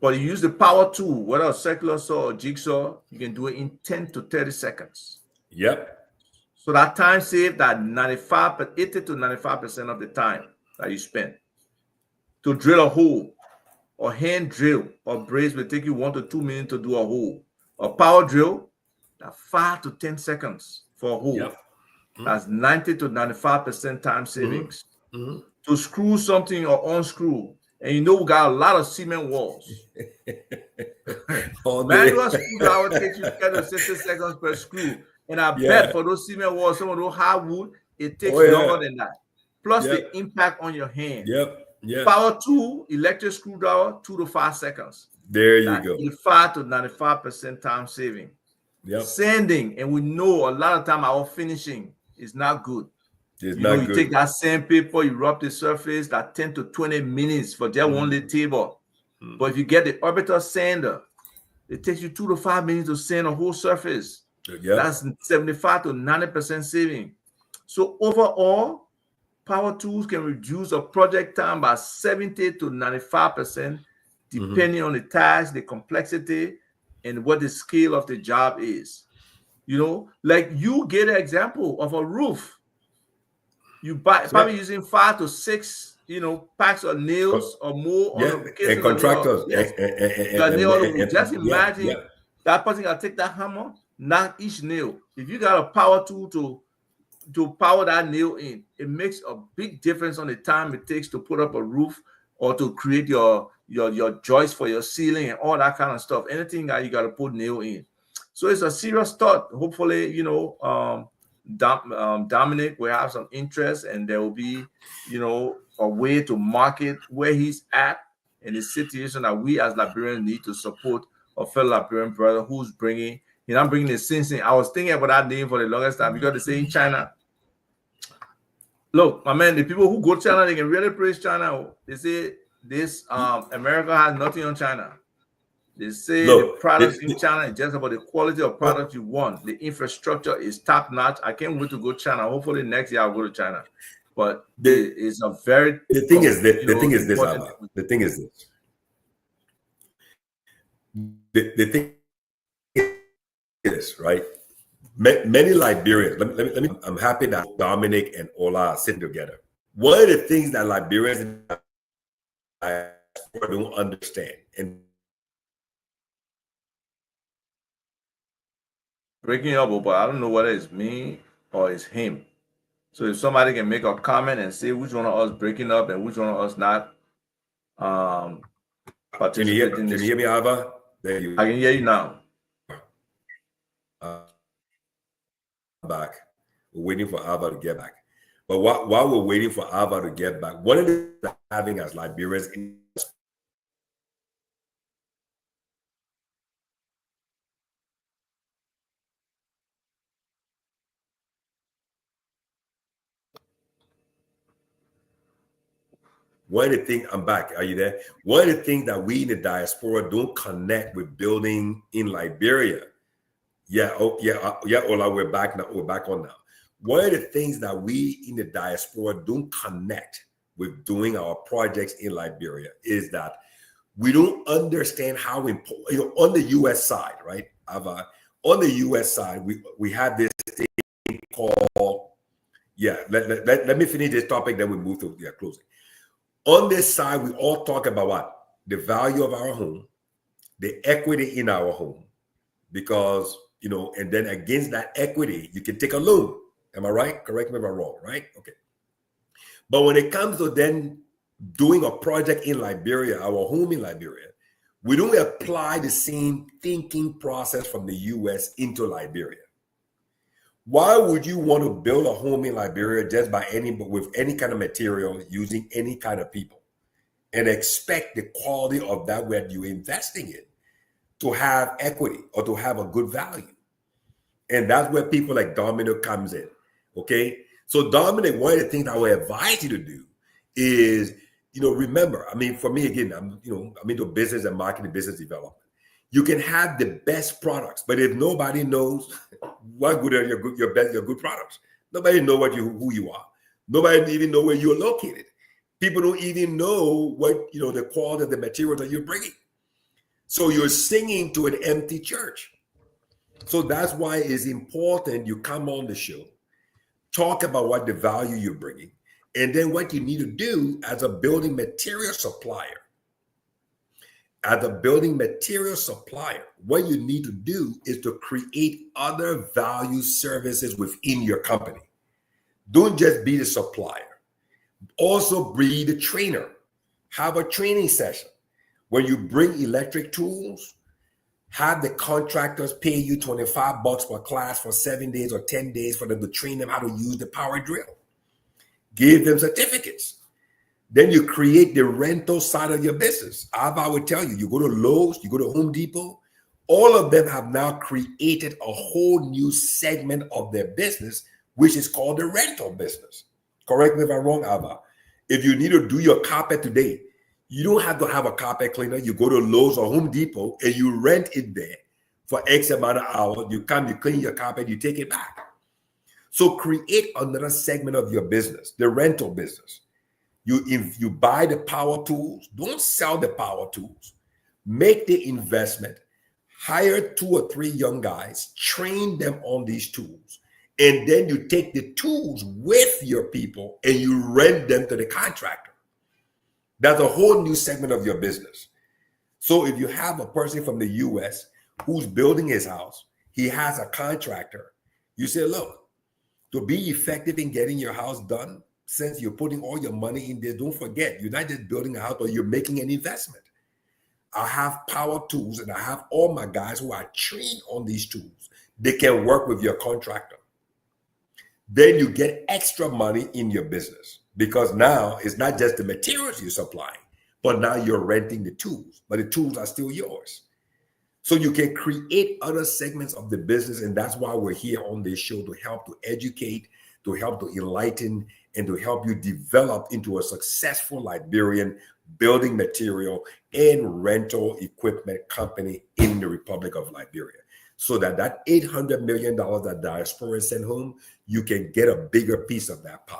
But you use the power tool, whether a circular saw or jigsaw, you can do it in 10 to 30 seconds. Yep. So that time saved that 80 to 95% of the time that you spend. To drill a hole or hand drill or brace will take you 1 to 2 minutes to do a hole. A power drill, that 5 to 10 seconds for a hole. Yep. That's 90 to 95% time savings. To screw something or unscrew. And we got a lot of cement walls. Manual screwdriver takes you 10 to 60 seconds per screw. And I bet for those cement walls, some of those hardwood, it takes longer than that. Plus the impact on your hand. Power tool, electric screwdriver, 2 to 5 seconds. There you go. 85 to 95% time saving. Sanding, and we know a lot of time our finishing is not good. You take that sandpaper, you rub the surface, that 10 to 20 minutes for just one little table. But if you get the orbital sander, it takes you 2 to 5 minutes to sand a whole surface. That's 75 to 90% saving. So overall, power tools can reduce a project time by 70 to 95%, depending on the task, the complexity, and what the scale of the job is. You know, like you get an example of a roof. You buy Yeah. probably using 5 to 6, packs of nails or more on Yeah, a and casing of nail. contractors Yes, the nail on the roof. Just yeah, imagine yeah. that person can take that hammer, knock each nail. If you got a power tool to power that nail in, it makes a big difference on the time it takes to put up a roof or to create your joist for your ceiling and all that kind of stuff. Anything that you got to put nail in. So it's a serious thought. Hopefully, Dominic will have some interest, and there will be, a way to market where he's at in the situation that we as Liberians need to support a fellow Liberian brother who's bringing. I'm bringing the same thing. I was thinking about that name for the longest time because they say in China. Look, my man, the people who go to China, they can really praise China. They say this America has nothing on China. They say the Look, products in China is just about the quality of product you want. The infrastructure is top notch. I can't wait to go to China. Hopefully next year I'll go to China. But it's a very the thing is that the thing is this, important Abba. The thing is this. The thing is, right? Many Liberians, let me, I'm happy that Dominic and Ola are sitting together. One of the things that Liberians don't understand, and breaking up, but I don't know whether it's me or it's him. So if somebody can make a comment and say which one of us breaking up and which one of us not participating in this. Can you hear me, Ava? I can hear you now. Back. We're waiting for Ava to get back. But while we're waiting for Ava to get back, one of the things having as Liberians in one of the things, I'm back. Are you there? One of the things that we in the diaspora don't connect with building in Liberia. Yeah, Ola, we're back now. We're back on now. One of the things that we in the diaspora don't connect with doing our projects in Liberia is that we don't understand how important, on the U.S. side, right? On the U.S. side, we have this thing called, let me finish this topic, then we move to closing. On this side, we all talk about what? The value of our home, the equity in our home, because, and then against that equity, you can take a loan. Am I right? Correct me if I'm wrong, right? Okay. But when it comes to then doing a project in Liberia, our home in Liberia, we don't apply the same thinking process from the U.S. into Liberia. Why would you want to build a home in Liberia just with any kind of material, using any kind of people, and expect the quality of that what you're investing in to have equity or to have a good value? And that's where people like Dominic comes in. Okay. So Dominic, one of the things I would advise you to do is, remember, for me, again, I'm into business and marketing, business development. You can have the best products, but if nobody knows what good are your good products, nobody know who you are. Nobody even know where you're located. People don't even know what, the quality of the material that you're bringing. So you're singing to an empty church. So that's why it's important you come on the show, talk about what the value you're bringing, and then what you need to do as a building material supplier. As a building material supplier, what you need to do is to create other value services within your company. Don't just be the supplier. Also be the trainer. Have a training session where you bring electric tools, have the contractors pay you $25 per class for 7 days or 10 days for them to train them how to use the power drill. Give them certificates. Then you create the rental side of your business. I would tell you, you go to Lowe's, you go to Home Depot, all of them have now created a whole new segment of their business, which is called the rental business. Correct me if I'm wrong, Ava. If you need to do your carpet today, you don't have to have a carpet cleaner. You go to Lowe's or Home Depot and you rent it there for X amount of hours. You come, you clean your carpet, you take it back. So create another segment of your business, the rental business. If you buy the power tools, don't sell the power tools. Make the investment. hire 2 or 3 young guys, train them on these tools, and then you take the tools with your people and you rent them to the contractor. That's a whole new segment of your business. So if you have a person from the US who's building his house, he has a contractor, you say, look, to be effective in getting your house done, since you're putting all your money in there, don't forget, you're not just building a house, but you're making an investment. I have power tools and I have all my guys who are trained on these tools. They can work with your contractor. Then you get extra money in your business because now it's not just the materials you're supplying, but now you're renting the tools, but the tools are still yours. So you can create other segments of the business. And that's why we're here on this show, to help to educate, to help to enlighten, and to help you develop into a successful Liberian building material and rental equipment company in the Republic of Liberia. So that $800 million that diaspora sent home, you can get a bigger piece of that pie.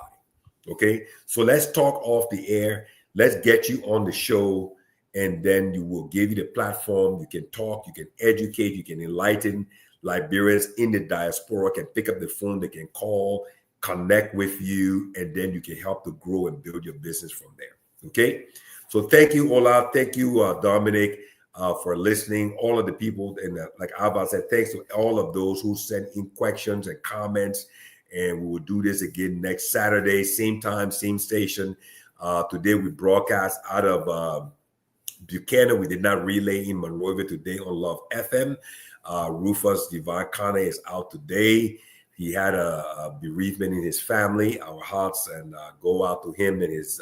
Okay, so let's talk off the air. Let's get you on the show, and then you will give you the platform. You can talk, you can educate, you can enlighten. Liberians in the diaspora can pick up the phone, they can call, connect with you, and then you can help to grow and build your business from there. Okay, so thank you, Ola. Thank you, Dominic, for listening. All of the people, and like Abba said, thanks to all of those who sent in questions and comments. And we will do this again next Saturday, same time, same station. Today we broadcast out of Buchanan. We did not relay in Monrovia today on Love FM. Rufus Divine Kane is out today. He had a bereavement in his family. Our hearts and go out to him and his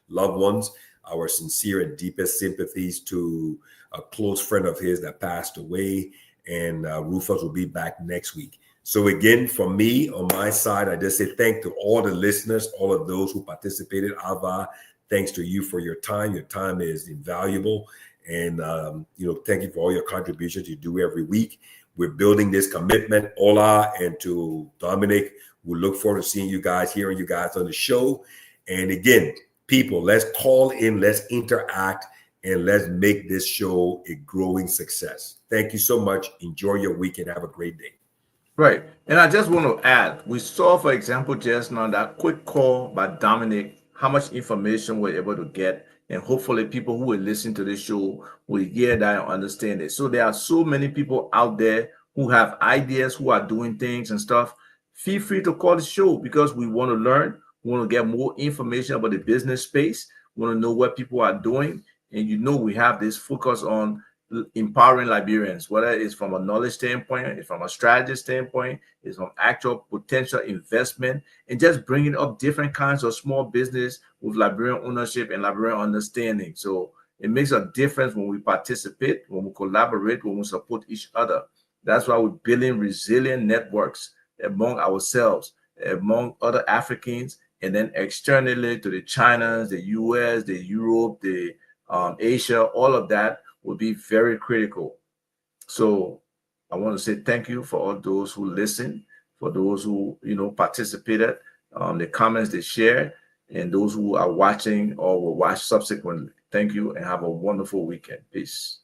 loved ones. Our sincere and deepest sympathies to a close friend of his that passed away. And Rufus will be back next week. So again, from me, on my side, I just say thank to all the listeners, all of those who participated. Ava, thanks to you for your time. Your time is invaluable. And, thank you for all your contributions you do every week. We're building this commitment. Ola and to Dominic, we look forward to seeing you guys, hearing you guys on the show. And again, people, let's call in, let's interact, and let's make this show a growing success. Thank you so much. Enjoy your weekend. Have a great day. Right. And I just want to add, we saw, for example, just now that quick call by Dominic, how much information we're able to get. And hopefully people who will listen to this show will hear that and understand it. So there are so many people out there who have ideas, who are doing things and stuff. Feel free to call the show because we want to learn. We want to get more information about the business space. We want to know what people are doing. And we have this focus on empowering Liberians, whether it's from a knowledge standpoint, it's from a strategy standpoint, it's from actual potential investment, and just bringing up different kinds of small business with Liberian ownership and Liberian understanding. So it makes a difference when we participate, when we collaborate, when we support each other. That's why we're building resilient networks among ourselves, among other Africans, and then externally to the Chinas, the US, the Europe, the Asia, all of that will be very critical. So I want to say thank you for all those who listened, for those who participated, the comments they shared, and those who are watching or will watch subsequently. Thank you and have a wonderful weekend. Peace.